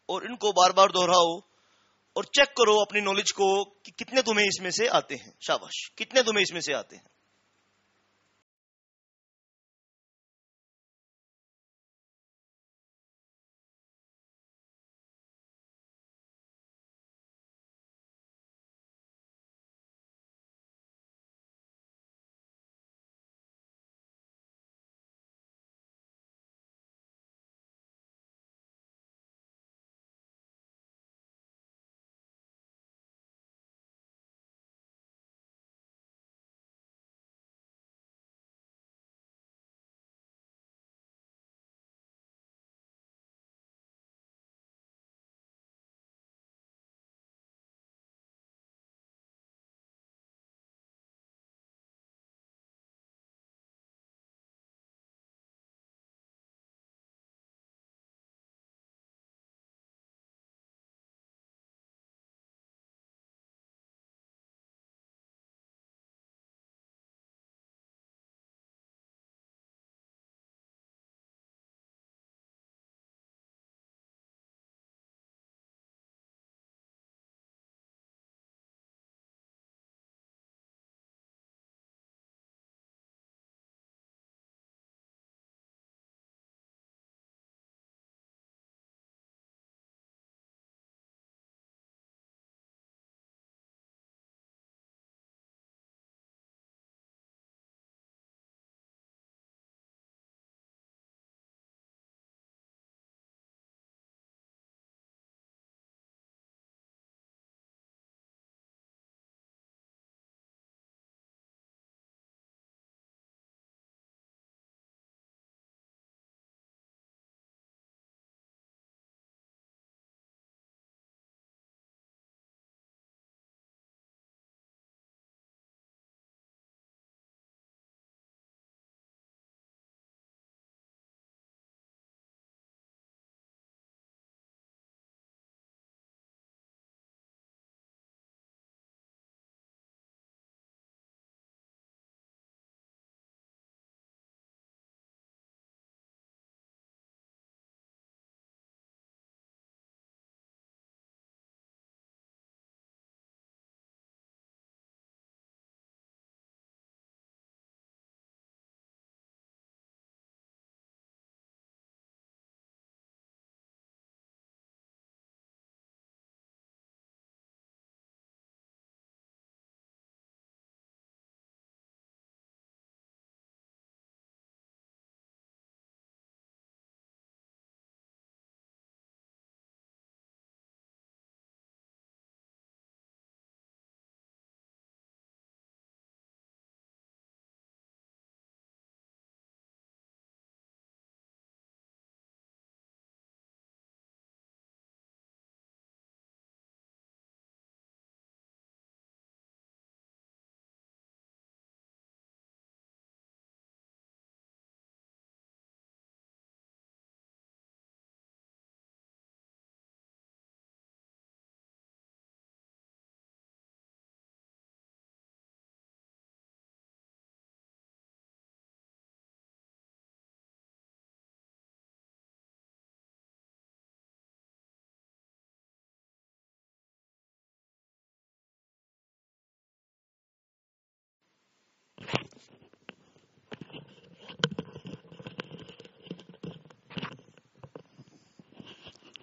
Speaker 1: और इनको बार बार दोहराओ, और चेक करो अपनी नॉलेज को कि कितने तुम्हें इसमें से आते हैं। शाबाश, कितने तुम्हें इसमें से आते हैं।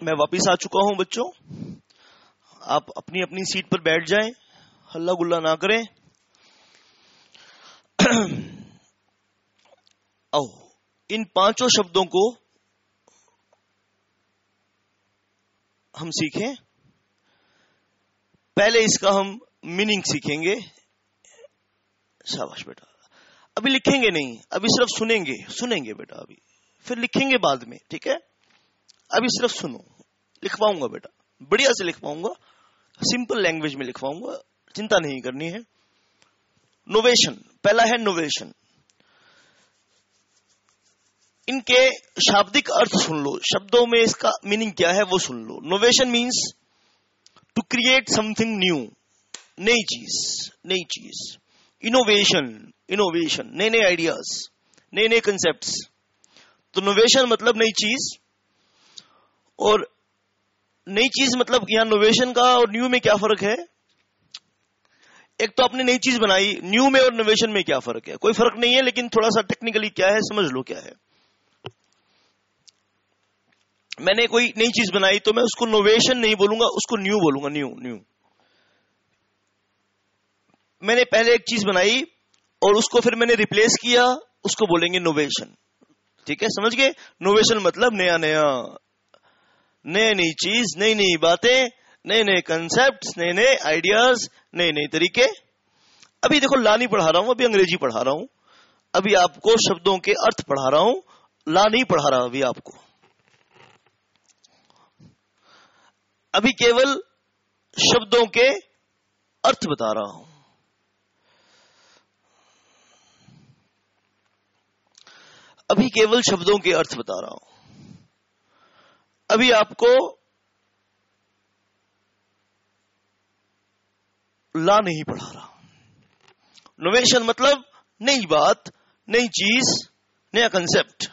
Speaker 1: मैं वापिस आ चुका हूं बच्चों। आप अपनी अपनी सीट पर बैठ जाएं, हल्ला गुल्ला ना करें। आओ इन पांचों शब्दों को हम सीखें। पहले इसका हम मीनिंग सीखेंगे। शाबाश बेटा। अभी लिखेंगे नहीं, अभी सिर्फ सुनेंगे बेटा, अभी फिर लिखेंगे बाद में, ठीक है? अभी सिर्फ सुनो। लिखवाऊंगा बेटा, बढ़िया से लिखवाऊंगा, सिंपल लैंग्वेज में लिखवाऊंगा, चिंता नहीं करनी है। नोवेशन, पहला है नोवेशन। इनके शाब्दिक अर्थ सुन लो, शब्दों में इसका मीनिंग क्या है वो सुन लो। Novation means to create something new, नई चीज। इनोवेशन, नए नए आइडियाज, नए नए कंसेप्ट्स। तो नोवेशन मतलब नई चीज, और नई चीज मतलब यहां नोवेशन का और न्यू में क्या फर्क है? एक तो आपने नई चीज बनाई, न्यू में और नोवेशन में क्या फर्क है? कोई फर्क नहीं है, लेकिन थोड़ा सा टेक्निकली क्या है समझ लो क्या है। मैंने कोई नई चीज बनाई तो मैं उसको नोवेशन नहीं बोलूंगा, उसको न्यू बोलूंगा। न्यू। मैंने पहले एक चीज बनाई और उसको फिर मैंने रिप्लेस किया, उसको बोलेंगे नोवेशन। ठीक है, समझ गए? नोवेशन मतलब नया, नई चीज, नई बातें, नए कंसेप्ट, नए आइडियाज, नए तरीके। अभी देखो ला नहीं पढ़ा रहा हूं, अभी अंग्रेजी पढ़ा रहा हूं, अभी आपको शब्दों के अर्थ पढ़ा रहा हूं, ला नहीं पढ़ा रहा अभी आपको। अभी केवल शब्दों के अर्थ बता रहा हूं। अभी केवल शब्दों के अर्थ बता रहा हूं। अभी आपको ला नहीं पढ़ा रहा। नोवेशन मतलब नई बात, नई चीज, नया कंसेप्ट।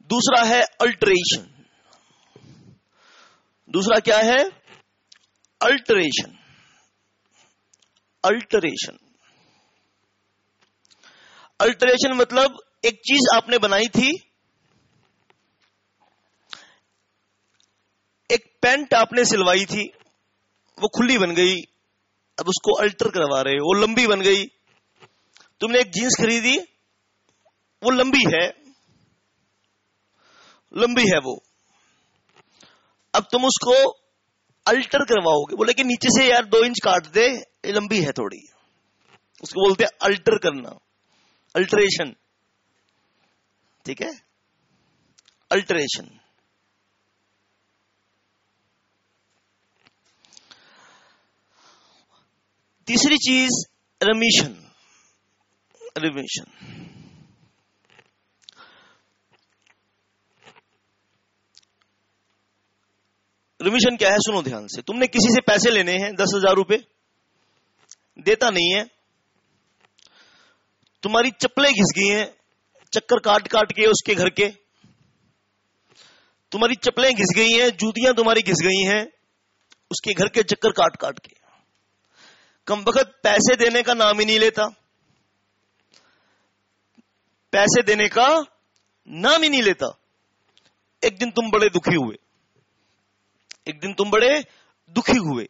Speaker 1: दूसरा है अल्टरेशन। दूसरा क्या है? अल्टरेशन। अल्टरेशन मतलब एक चीज आपने बनाई थी, एक पैंट आपने सिलवाई थी, वो खुली बन गई, अब उसको अल्टर करवा रहे हो, वो लंबी बन गई। तुमने एक जीन्स खरीदी, वो लंबी है वो, अब तुम उसको अल्टर करवाओगे। बोले कि नीचे से यार 2 इंच काट दे, ये लंबी है थोड़ी, उसको बोलते हैं अल्टर करना, अल्टरेशन। ठीक है, अल्टरेशन। तीसरी चीज रिमिशन। रिमिशन क्या है? सुनो ध्यान से। तुमने किसी से पैसे लेने हैं 10,000 रुपए, देता नहीं है, तुम्हारी चप्पलें घिस गई हैं चक्कर काट के उसके घर के, तुम्हारी चप्पलें घिस गई हैं, जूतियां तुम्हारी घिस गई हैं उसके घर के चक्कर काट के। कमबख्त पैसे देने का नाम ही नहीं लेता, पैसे देने का नाम ही नहीं लेता। एक दिन तुम बड़े दुखी हुए,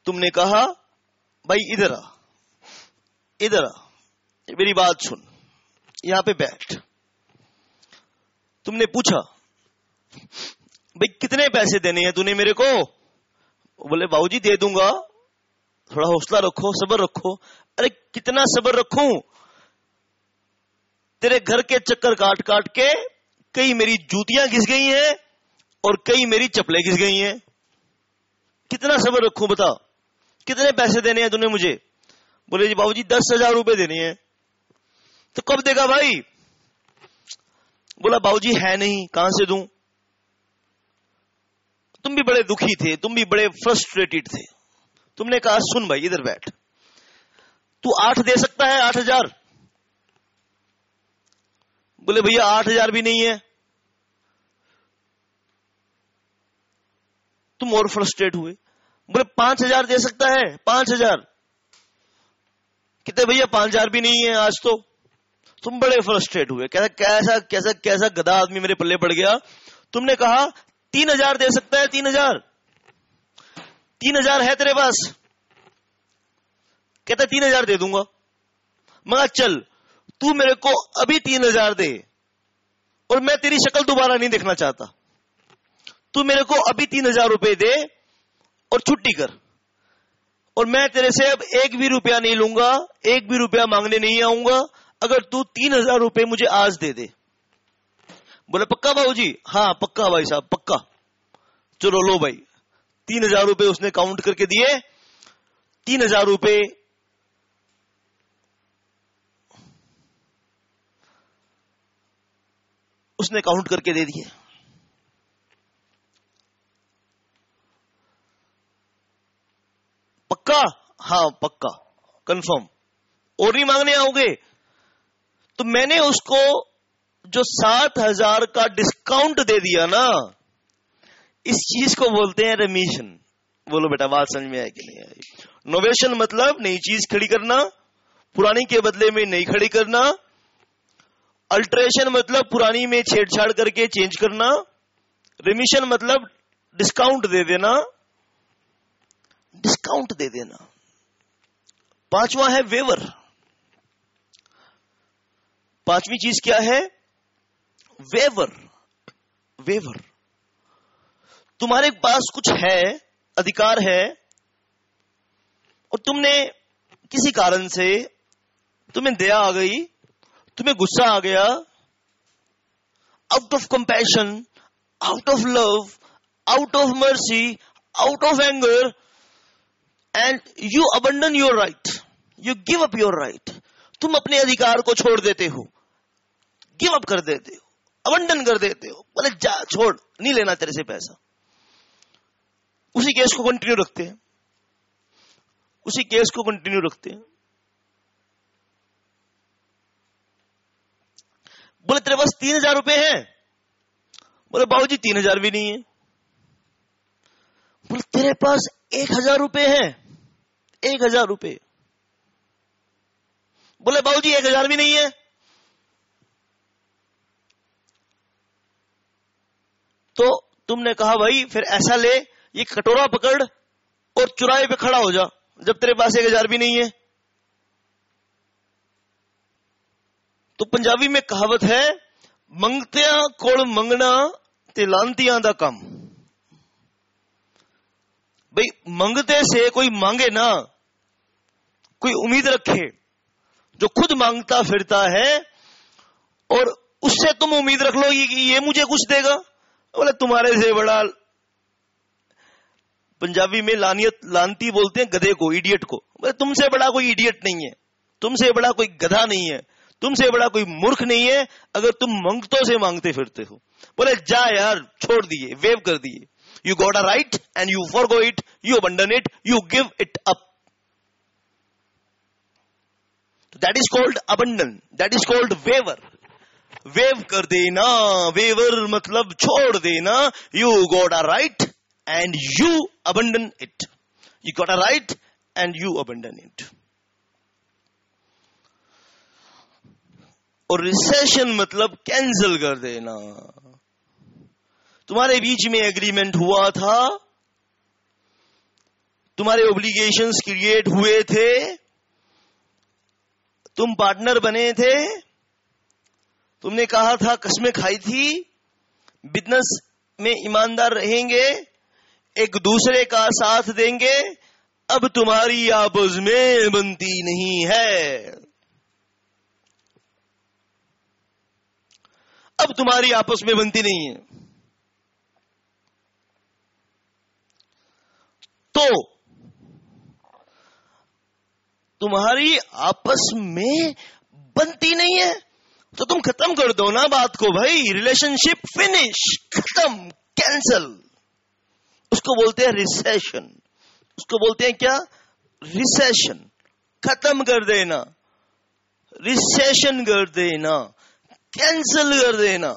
Speaker 1: तुमने कहा भाई इधर आ, मेरी बात सुन, यहां पे बैठ। तुमने पूछा भाई कितने पैसे देने हैं तूने मेरे को? बोले बाबूजी दे दूंगा, थोड़ा हौसला रखो, सब्र रखो। अरे कितना सब्र रखूं? तेरे घर के चक्कर काट के कई मेरी जूतियां घिस गई हैं और कई मेरी चप्पलें घिस गई हैं। कितना सब्र रखूं बता, कितने पैसे देने हैं तूने मुझे? बोले जी बाबूजी 10,000 रुपए देने हैं। तो कब देगा भाई? बोला बाबूजी है नहीं, कहां से दूं? तुम भी बड़े दुखी थे, तुम भी बड़े फ्रस्ट्रेटेड थे। तुमने कहा सुन भाई इधर बैठ, तू 8 दे सकता है? 8,000? बोले भैया 8,000 भी नहीं है। तुम और फ्रस्ट्रेट हुए। बोले 5,000 दे सकता है? 5,000? कितने भैया? 5,000 भी नहीं है आज तो तुम बड़े फ्रस्ट्रेट हुए, कैसा कैसा कैसा कैसा गधा आदमी मेरे पल्ले पड़ गया। तुमने कहा 3,000 दे सकता है, 3,000 है तेरे पास? कहता 3,000 दे दूंगा। मगर चल तू मेरे को अभी 3,000 दे, और मैं तेरी शक्ल दोबारा नहीं देखना चाहता। तू मेरे को अभी 3,000 रुपए दे और छुट्टी कर, और मैं तेरे से अब 1 भी रुपया नहीं लूंगा, 1 भी रुपया मांगने नहीं आऊंगा, अगर तू 3,000 रुपए मुझे आज दे दे। बोले पक्का बाबूजी? हाँ पक्का भाई साहब पक्का। चलो लो भाई, 3,000 रुपए उसने काउंट करके दिए। 3,000 रुपए उसने काउंट करके दे दिए। पक्का? हाँ पक्का, कंफर्म, और नहीं मांगने आओगे? तो मैंने उसको जो 7,000 का डिस्काउंट दे दिया ना, इस चीज को बोलते हैं रेमिशन। बोलो बेटा बात समझ में आई कि नहीं आई? नोवेशन मतलब नई चीज खड़ी करना, पुरानी के बदले में नई खड़ी करना। अल्टरेशन मतलब पुरानी में छेड़छाड़ करके चेंज करना। रेमिशन मतलब डिस्काउंट दे देना, डिस्काउंट दे देना। पांचवा है वेवर। पांचवी चीज क्या है? वेवर। वेवर, तुम्हारे पास कुछ है, अधिकार है, और तुमने किसी कारण से, तुम्हें दया आ गई, तुम्हें गुस्सा आ गया, out of compassion, out of love, out of mercy, out of anger, and you abandon your right, you give up your right. तुम अपने अधिकार को छोड़ देते हो, गिव अप कर देते हो, अबंडन कर देते हो। बोले जा छोड़, नहीं लेना तेरे से पैसा। उसी केस को कंटिन्यू रखते हैं, उसी केस को कंटिन्यू रखते हैं। बोले तेरे पास 3,000 रुपए हैं? बोले बाबूजी 3,000 भी नहीं है। बोले तेरे पास 1,000 रुपए हैं? 1,000 रुपए। बोले बाबूजी 1,000 भी नहीं है। तो तुमने कहा भाई फिर ऐसा ले, ये कटोरा पकड़ और चौराहे पे खड़ा हो जा, जब तेरे पास 1,000 भी नहीं है। तो पंजाबी में कहावत है, मंगतिया कोल मंगना ते लांतियां दा कम। भाई मंगते से कोई मांगे ना, कोई उम्मीद रखे, जो खुद मांगता फिरता है और उससे तुम उम्मीद रख लो कि ये मुझे कुछ देगा। बोले तुम्हारे से बड़ा, पंजाबी में लानती बोलते हैं गधे को, इडियट को। बोले तुमसे बड़ा कोई इडियट नहीं है, तुमसे बड़ा कोई गधा नहीं है, तुमसे बड़ा कोई मूर्ख नहीं है, अगर तुम मंगतों से मांगते फिरते हो। बोले जा यार, छोड़ दिए, वेव कर दिए। You got a right and you forgo it, you abandon it, you give it up. That is called abandon, that is called waiver. Waive कर देना, वेवर मतलब छोड़ देना। You got a right and you abandon it, you got a right and you abandon it. और रिसेशन मतलब कैंसिल कर देना। तुम्हारे बीच में एग्रीमेंट हुआ था, तुम्हारे ऑब्लिगेशंस क्रिएट हुए थे, तुम पार्टनर बने थे, तुमने कहा था, कसमें खाई थी, बिजनेस में ईमानदार रहेंगे, एक दूसरे का साथ देंगे। अब तुम्हारी आपस में बनती नहीं है, अब तुम्हारी आपस में बनती नहीं है। तो तुम्हारी आपस में बनती नहीं है तो तुम खत्म कर दो ना बात को भाई। रिलेशनशिप फिनिश, खत्म, कैंसल। उसको बोलते हैं रिसेशन। उसको बोलते हैं क्या? रिसेशन। खत्म कर देना, रिसेशन कर देना, कैंसल कर देना।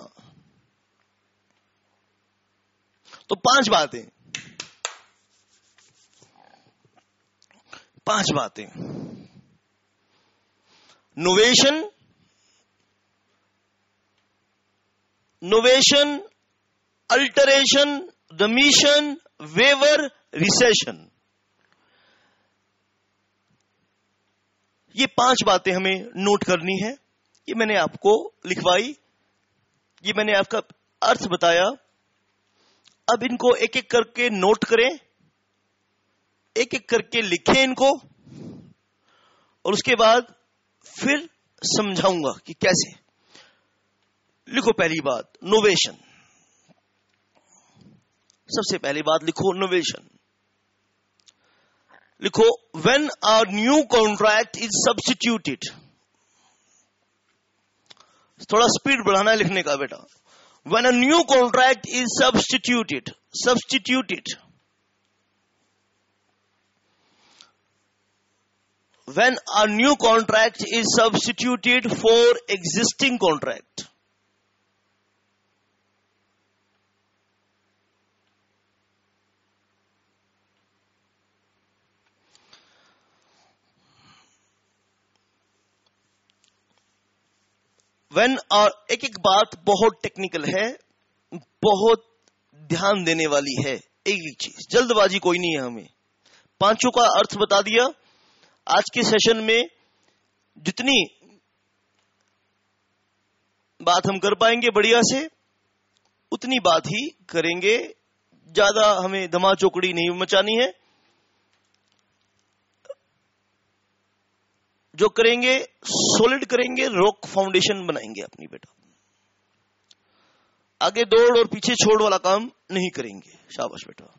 Speaker 1: तो 5 बातें, 5 बातें। Novation, novation, alteration, remission, waiver, rescission. ये 5 बातें हमें नोट करनी है। ये मैंने आपको लिखवाई, ये मैंने आपका अर्थ बताया। अब इनको एक एक करके नोट करें, एक एक करके लिखें इनको, और उसके बाद फिर समझाऊंगा कि कैसे। लिखो पहली बात, नोवेशन। सबसे पहली बात लिखो नोवेशन। लिखो, when a new contract is substituted. थोड़ा स्पीड बढ़ाना है लिखने का बेटा। When a new contract is substituted, substituted. When a new contract is substituted for existing contract. When एक एक बात बहुत टेक्निकल है, बहुत ध्यान देने वाली है। एक एक चीज, जल्दबाजी कोई नहीं है हमें। 5 का अर्थ बता दिया। आज के सेशन में जितनी बात हम कर पाएंगे बढ़िया से, उतनी बात ही करेंगे। ज्यादा हमें धमा चौकड़ी नहीं मचानी है। जो करेंगे सॉलिड करेंगे, रॉक फाउंडेशन बनाएंगे अपनी बेटा। आगे दौड़ और पीछे छोड़ वाला काम नहीं करेंगे। शाबाश बेटा।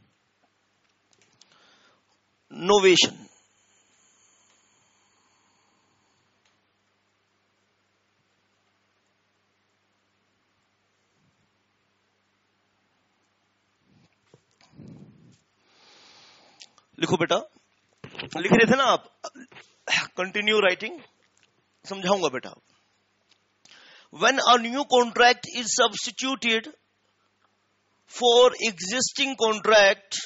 Speaker 1: नोवेशन। लिखो बेटा, लिख रहे थे ना आप, कंटिन्यू राइटिंग, समझाऊंगा बेटा। When a new contract is substituted for existing contract,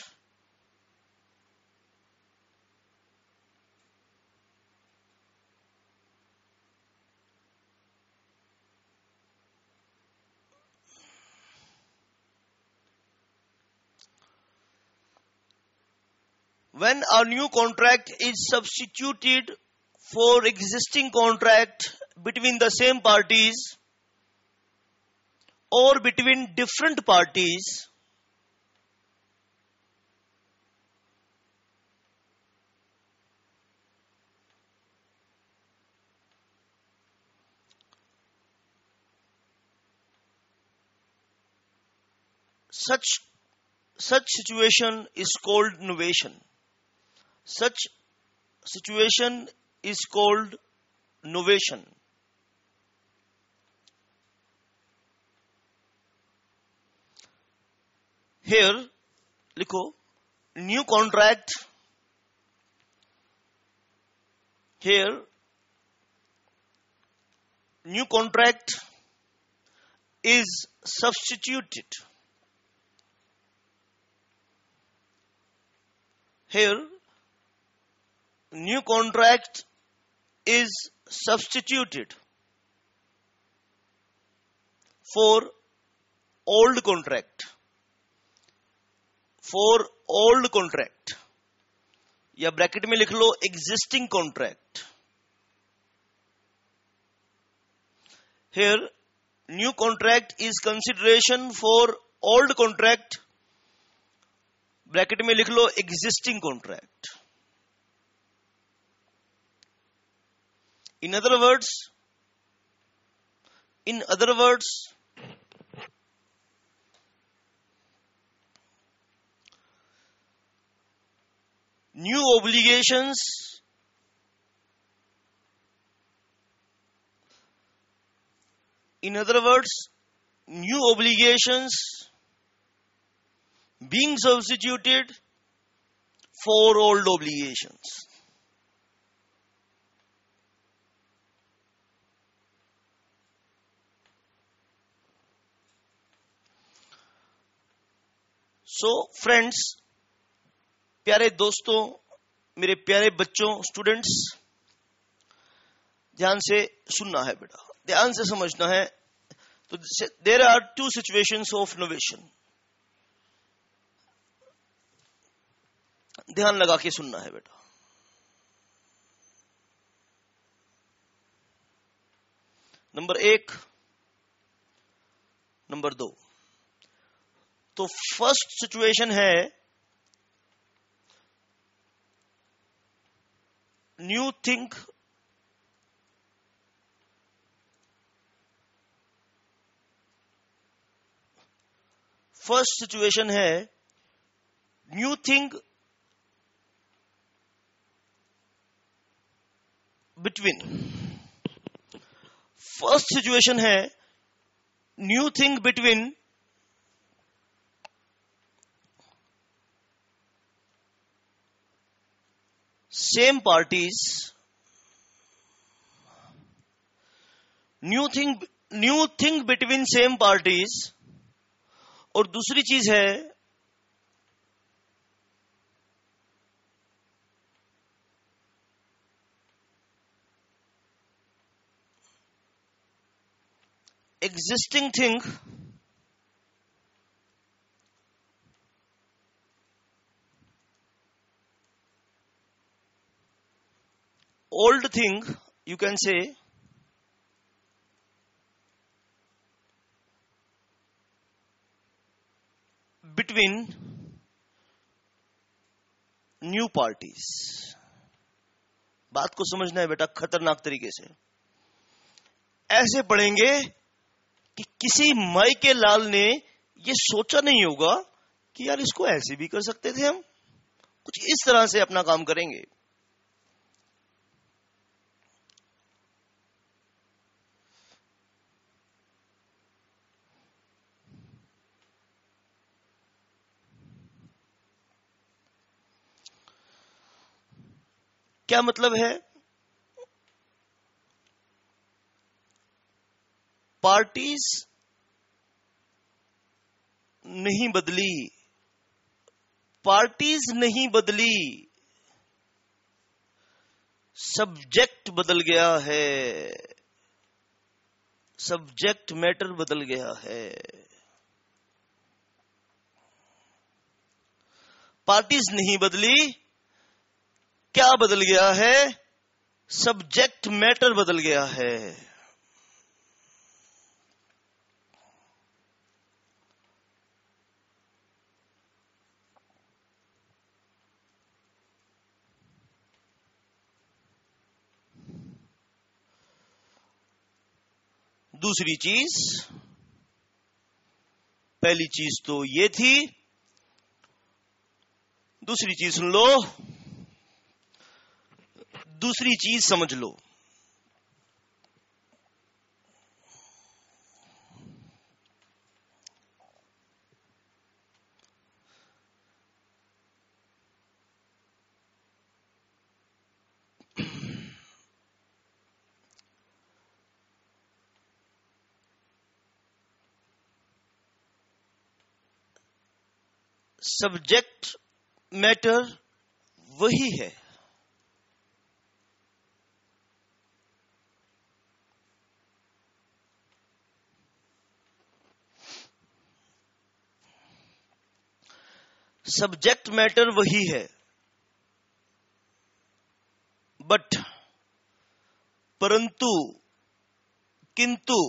Speaker 1: when a new contract is substituted for existing contract between the same parties or between different parties, such situation is called novation. Such situation is called novation. Here लिखो, new contract, here new contract is substituted. Here new contract is substituted for old contract. For old contract, या ब्रैकेट में लिख लो existing contract. Here new contract is consideration for old contract. Bracket में लिख लो existing contract. In other words, new obligations being substituted for old obligations. So friends, प्यारे दोस्तों, मेरे प्यारे बच्चों, स्टूडेंट्स, ध्यान से सुनना है बेटा, ध्यान से समझना है। तो there are two situations of novation. ध्यान लगा के सुनना है बेटा. Number 1, number 2. तो फर्स्ट सिचुएशन है new thing between. First situation है new thing between same parties. New thing between same parties. और दूसरी चीज है existing thing old thing, you can say, between new parties. बात को समझना है बेटा खतरनाक तरीके से. ऐसे पढ़ेंगे कि किसी माई के लाल ने ये सोचा नहीं होगा कि यार इसको ऐसे भी कर सकते थे हम. कुछ इस तरह से अपना काम करेंगे. क्या मतलब है? पार्टीज नहीं बदली, पार्टीज नहीं बदली, सब्जेक्ट बदल गया है, सब्जेक्ट मैटर बदल गया है. पार्टीज नहीं बदली, क्या बदल गया है? सब्जेक्ट मैटर बदल गया है. दूसरी चीज, पहली चीज तो ये थी, दूसरी चीज सुन लो, दूसरी चीज समझ लो. सब्जेक्ट मैटर वही है. सब्जेक्ट मैटर वही है, बट परंतु किंतु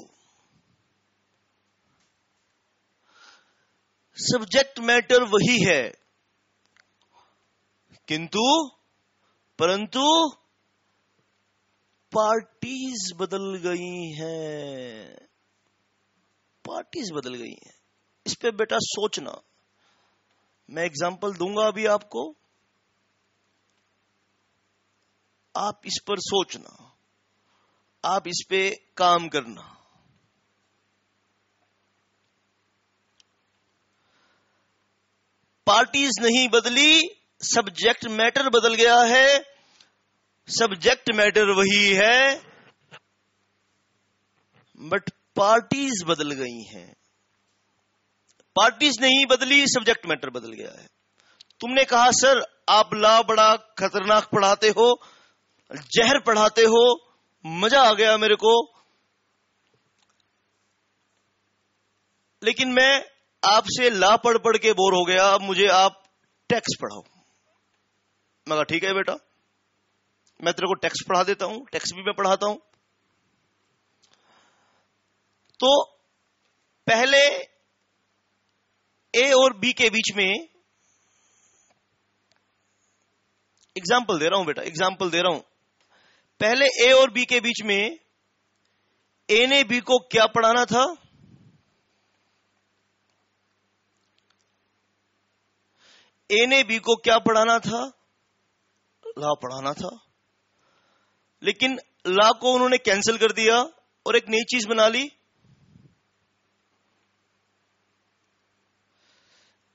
Speaker 1: सब्जेक्ट मैटर वही है, किंतु परंतु पार्टीज बदल गई हैं. पार्टीज बदल गई हैं. इस पे बेटा सोचना. मैं एग्जांपल दूंगा अभी आपको, आप इस पर सोचना, आप इस पे काम करना. पार्टीज नहीं बदली, सब्जेक्ट मैटर बदल गया है. सब्जेक्ट मैटर वही है, बट पार्टीज बदल गई हैं. पार्टीज नहीं बदली, सब्जेक्ट मैटर बदल गया है. तुमने कहा सर आप ला बड़ा खतरनाक पढ़ाते हो, जहर पढ़ाते हो, मजा आ गया मेरे को. लेकिन मैं आपसे ला पढ़ पढ़ के बोर हो गया, अब मुझे आप टैक्स पढ़ाओ। मैं कहा ठीक है बेटा, मैं तेरे को टैक्स पढ़ा देता हूं, टैक्स भी मैं पढ़ाता हूं। तो पहले ए और बी के बीच में, एग्जाम्पल दे रहा हूं बेटा, एग्जाम्पल दे रहा हूं, पहले ए और बी के बीच में ए ने बी को क्या पढ़ाना था? ए ने बी को क्या पढ़ाना था? ला पढ़ाना था। लेकिन ला को उन्होंने कैंसिल कर दिया और एक नई चीज बना ली,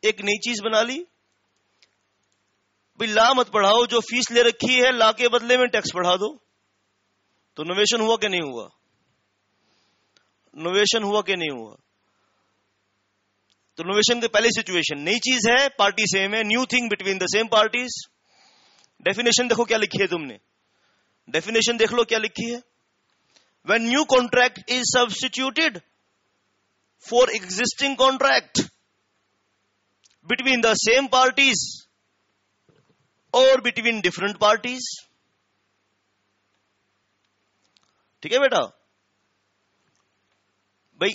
Speaker 1: एक नई चीज बना ली। भाई ला मत पढ़ाओ, जो फीस ले रखी है ला के बदले में टैक्स पढ़ा दो। तो नोवेशन हुआ कि नहीं हुआ? नोवेशन हुआ कि नहीं हुआ? तो नोवेशन की पहली सिचुएशन, नई चीज है, पार्टी सेम है, new thing between the same parties. Definition देखो क्या लिखी है तुमने, डेफिनेशन देख लो क्या लिखी है। When new contract is substituted for existing contract between the same parties और बिटवीन डिफरेंट पार्टीज। ठीक है बेटा? भाई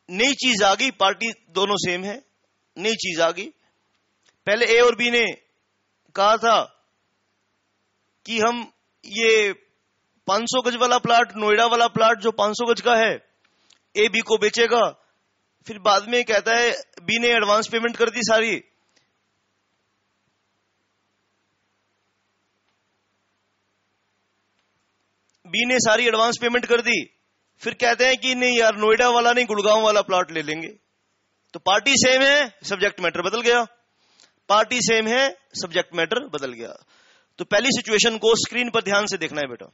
Speaker 1: नई चीज आ गई, पार्टी दोनों सेम है, नई चीज आ गई। पहले ए और बी ने कहा था कि हम ये 500 गज वाला प्लाट, नोएडा वाला प्लाट जो 500 गज का है, ए बी को बेचेगा। फिर बाद में कहता है बी ने एडवांस पेमेंट कर दी सारी, बी ने सारी एडवांस पेमेंट कर दी। फिर कहते हैं कि नहीं यार, नोएडा वाला नहीं, गुड़गांव वाला प्लॉट ले लेंगे। तो पार्टी सेम है, सब्जेक्ट मैटर बदल गया। पार्टी सेम है, सब्जेक्ट मैटर बदल गया। तो पहली सिचुएशन को स्क्रीन पर ध्यान से देखना है बेटा,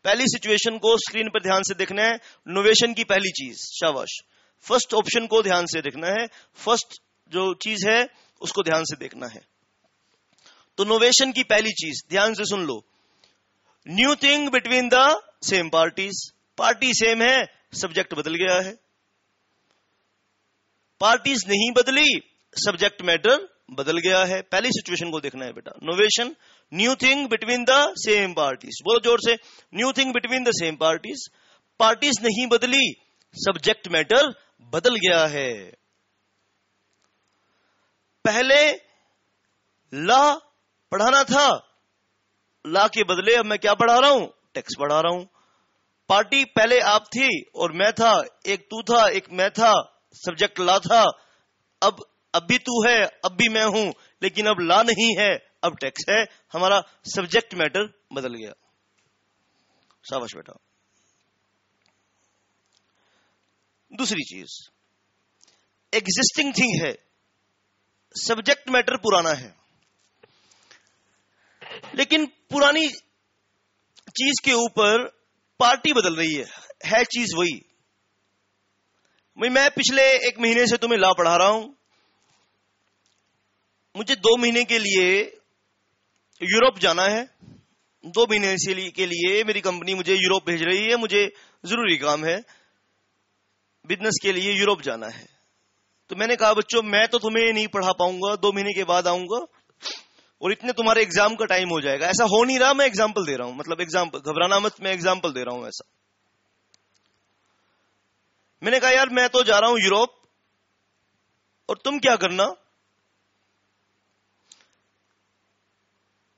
Speaker 1: पहली सिचुएशन को स्क्रीन पर ध्यान से देखना है। नोवेशन की पहली चीज, शाबाश, फर्स्ट ऑप्शन को ध्यान से देखना है, फर्स्ट जो चीज है उसको ध्यान से देखना है। तो नोवेशन की पहली चीज ध्यान से सुन लो, new thing between the same parties. Party same है, सब्जेक्ट बदल गया है। पार्टीज नहीं बदली, सब्जेक्ट मैटर बदल गया है। पहली सिचुएशन को देखना है बेटा, novation, new thing between the same parties. बोलो जोर से, new thing between the same parties. Parties नहीं बदली, सब्जेक्ट मैटर बदल गया है। पहले ला पढ़ाना था, ला के बदले अब मैं क्या पढ़ा रहा हूं? टैक्स पढ़ा रहा हूं। पार्टी पहले आप थी और मैं था, एक तू था एक मैं था, सब्जेक्ट ला था। अब भी तू है, अब भी मैं हूं, लेकिन अब ला नहीं है, अब टैक्स है। हमारा सब्जेक्ट मैटर बदल गया। शाबाश बेटा। दूसरी चीज, एग्जिस्टिंग थिंग है, सब्जेक्ट मैटर पुराना है, लेकिन पुरानी चीज के ऊपर पार्टी बदल रही है चीज वही। मैं पिछले 1 महीने से तुम्हें ला पढ़ा रहा हूं। मुझे 2 महीने के लिए यूरोप जाना है। 2 महीने के लिए मेरी कंपनी मुझे यूरोप भेज रही है, मुझे जरूरी काम है, बिजनेस के लिए यूरोप जाना है। तो मैंने कहा बच्चों मैं तो तुम्हें नहीं पढ़ा पाऊंगा, 2 महीने के बाद आऊंगा और इतने तुम्हारे एग्जाम का टाइम हो जाएगा। ऐसा हो नहीं रहा, मैं एग्जाम्पल दे रहा हूं, मतलब एग्जाम्पल, घबराना मत, मैं एग्जाम्पल दे रहा हूं ऐसा। मैंने कहा यार मैं तो जा रहा हूं यूरोप और तुम क्या करना?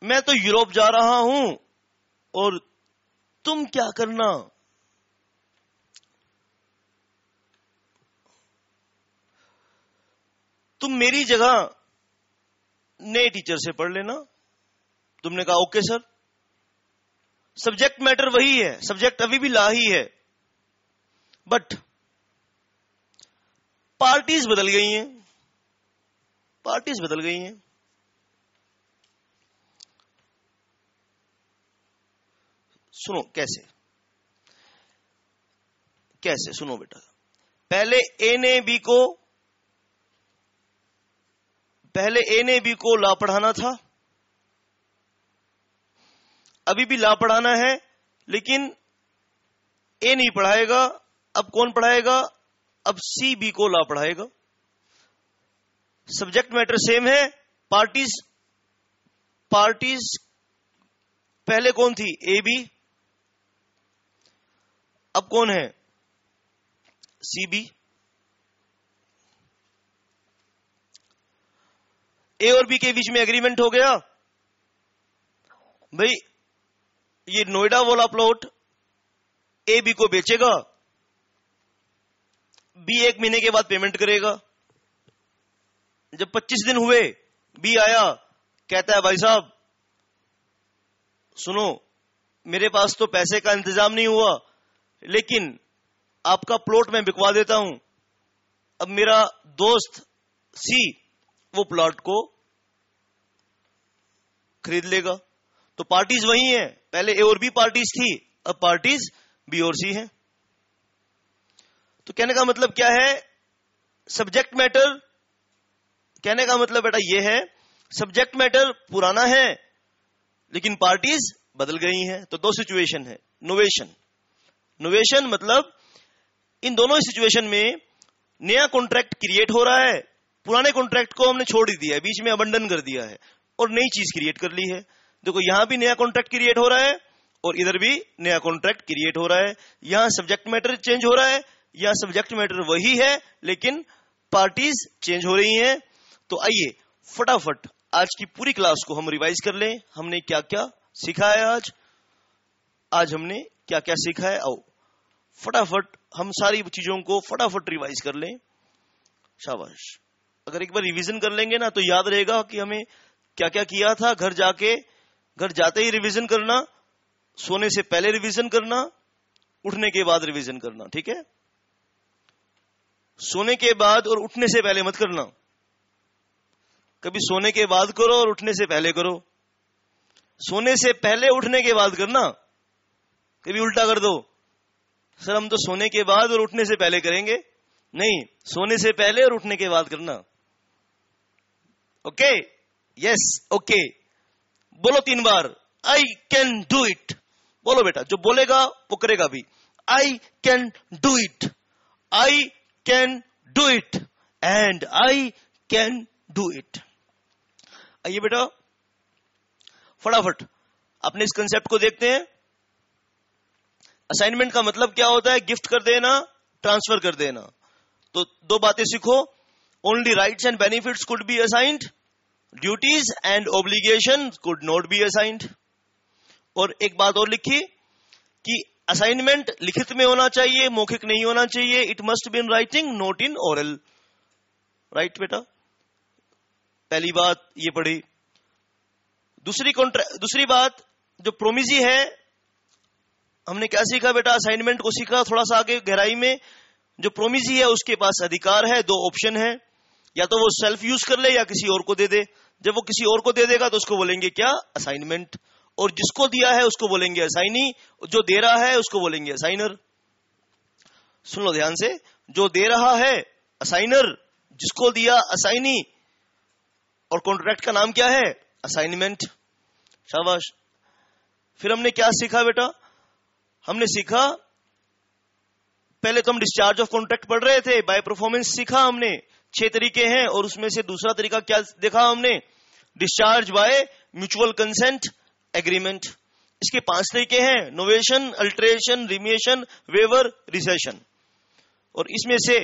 Speaker 1: मैं तो यूरोप जा रहा हूं और तुम क्या करना? तुम मेरी जगह नए टीचर से पढ़ लेना। तुमने कहा ओके सर। सब्जेक्ट मैटर वही है, सब्जेक्ट अभी भी ला ही है, बट पार्टीज बदल गई हैं, पार्टीज बदल गई हैं। सुनो कैसे, कैसे सुनो बेटा। पहले ए ने बी को ला पढ़ाना था, अभी भी ला पढ़ाना है, लेकिन ए नहीं पढ़ाएगा। अब कौन पढ़ाएगा? अब सी बी को लॉ पढ़ाएगा। सब्जेक्ट मैटर सेम है, पार्टीज पहले कौन थी? ए बी, अब कौन है? C B. ए और बी के बीच में एग्रीमेंट हो गया, भाई ये नोएडा वाला प्लॉट ए बी को बेचेगा, बी 1 महीने के बाद पेमेंट करेगा। जब 25 दिन हुए, बी आया, कहता है भाई साहब सुनो, मेरे पास तो पैसे का इंतजाम नहीं हुआ, लेकिन आपका प्लॉट मैं बिकवा देता हूं। अब मेरा दोस्त सी वो प्लॉट को खरीद लेगा। तो पार्टीज वही हैं, पहले ए और बी पार्टीज थी, अब पार्टीज बी और सी हैं। तो कहने का मतलब क्या है? सब्जेक्ट मैटर, कहने का मतलब बेटा ये है, सब्जेक्ट मैटर पुराना है लेकिन पार्टीज बदल गई हैं। तो दो सिचुएशन है। नोवेशन मतलब इन दोनों सिचुएशन में नया कॉन्ट्रैक्ट क्रिएट हो रहा है, पुराने कॉन्ट्रैक्ट को हमने छोड़ ही दिया है, बीच में अबंडन कर दिया है और नई चीज क्रिएट कर ली है। देखो यहां भी नया कॉन्ट्रैक्ट क्रिएट हो रहा है और इधर भी नया कॉन्ट्रैक्ट क्रिएट हो रहा है। यहां सब्जेक्ट मैटर चेंज हो रहा है, यहां सब्जेक्ट मैटर वही है लेकिन पार्टीज चेंज हो रही हैं। तो आइए फटाफट आज की पूरी क्लास को हम रिवाइज कर लें। हमने क्या क्या सीखा है आज हमने क्या क्या सीखा है। आओ फटाफट हम सारी चीजों को फटाफट रिवाइज कर लें। शाबाश। अगर एक बार रिवीजन कर लेंगे ना तो याद रहेगा कि हमें क्या क्या किया था। घर जाते ही रिवीजन करना, सोने से पहले रिवीजन करना, उठने के बाद रिवीजन करना, ठीक है? सोने के बाद और उठने से पहले मत करना। कभी सोने के बाद करो और उठने से पहले करो, सोने से पहले उठने के बाद करना, कभी उल्टा कर दो। सर हम तो सोने के बाद और उठने से पहले करेंगे, नहीं, सोने से पहले और उठने के बाद करना। ओके? Yes, okay. बोलो 3 बार, आई कैन डू इट। बोलो बेटा, जो बोलेगा वो करेगा भी। I can do it, I can do it and I can do it. आइए बेटा फटाफट अपने इस कंसेप्ट को देखते हैं। असाइनमेंट का मतलब क्या होता है? गिफ्ट कर देना, ट्रांसफर कर देना। तो 2 बातें सीखो। Only rights and benefits could be assigned, duties and obligation could not be assigned. और एक बात और लिखी कि असाइनमेंट लिखित में होना चाहिए, मौखिक नहीं होना चाहिए। It must be in writing, not in oral. Right बेटा? पहली बात ये पढ़ी। दूसरी बात जो प्रोमिजी है, हमने क्या सीखा बेटा? असाइनमेंट को सीखा थोड़ा सा आगे गहराई में। जो प्रोमिजी है उसके पास अधिकार है, 2 ऑप्शन है, या तो वो सेल्फ यूज कर ले या किसी और को दे दे। जब वो किसी और को दे देगा तो उसको बोलेंगे क्या? असाइनमेंट। और जिसको दिया है उसको बोलेंगे असाइनी, जो दे रहा है उसको बोलेंगे असाइनर। सुन लो ध्यान से, जो दे रहा है असाइनर, जिसको दिया असाइनी, और कॉन्ट्रैक्ट का नाम क्या है? असाइनमेंट। शाबाश। फिर हमने क्या सीखा बेटा? हमने सीखा, पहले तो हम डिस्चार्ज ऑफ कॉन्ट्रैक्ट पढ़ रहे थे, बाय परफॉर्मेंस सीखा हमने। 6 तरीके हैं और उसमें से दूसरा तरीका क्या देखा हमने? Discharge by mutual consent agreement. इसके 5 तरीके हैं, नोवेशन, अल्टरेशन, रिमिएशन, वेवर, रिसेशन। और इसमें से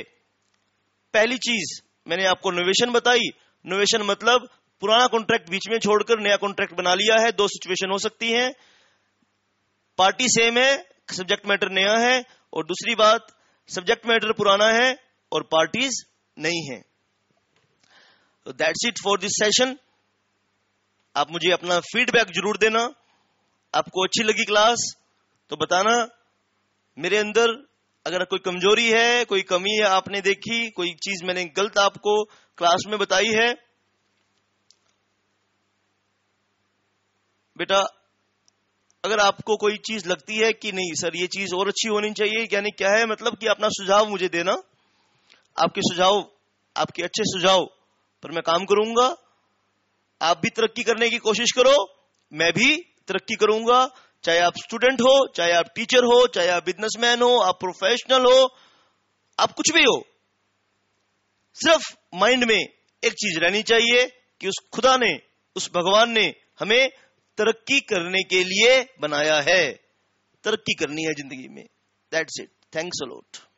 Speaker 1: पहली चीज मैंने आपको नोवेशन बताई। नोवेशन मतलब पुराना कॉन्ट्रैक्ट बीच में छोड़कर नया कॉन्ट्रैक्ट बना लिया है। 2 सिचुएशन हो सकती हैं, पार्टी सेम है, सब्जेक्ट मैटर नया है, और दूसरी बात सब्जेक्ट मैटर पुराना है और पार्टीज नहीं है। तो that's it for this session. आप मुझे अपना फीडबैक जरूर देना। आपको अच्छी लगी क्लास तो बताना। मेरे अंदर अगर कोई कमजोरी है, कोई कमी है आपने देखी, कोई चीज मैंने गलत आपको क्लास में बताई है, बेटा अगर आपको कोई चीज लगती है कि नहीं सर ये चीज और अच्छी होनी चाहिए, यानी क्या है मतलब कि अपना सुझाव मुझे देना। आपके सुझाव, आपके अच्छे सुझाव पर मैं काम करूंगा। आप भी तरक्की करने की कोशिश करो, मैं भी तरक्की करूंगा। चाहे आप स्टूडेंट हो, चाहे आप टीचर हो, चाहे आप बिजनेसमैन हो, आप प्रोफेशनल हो, आप कुछ भी हो, सिर्फ माइंड में एक चीज रहनी चाहिए कि उस खुदा ने, उस भगवान ने हमें तरक्की करने के लिए बनाया है, तरक्की करनी है जिंदगी में। That's it. Thanks a lot.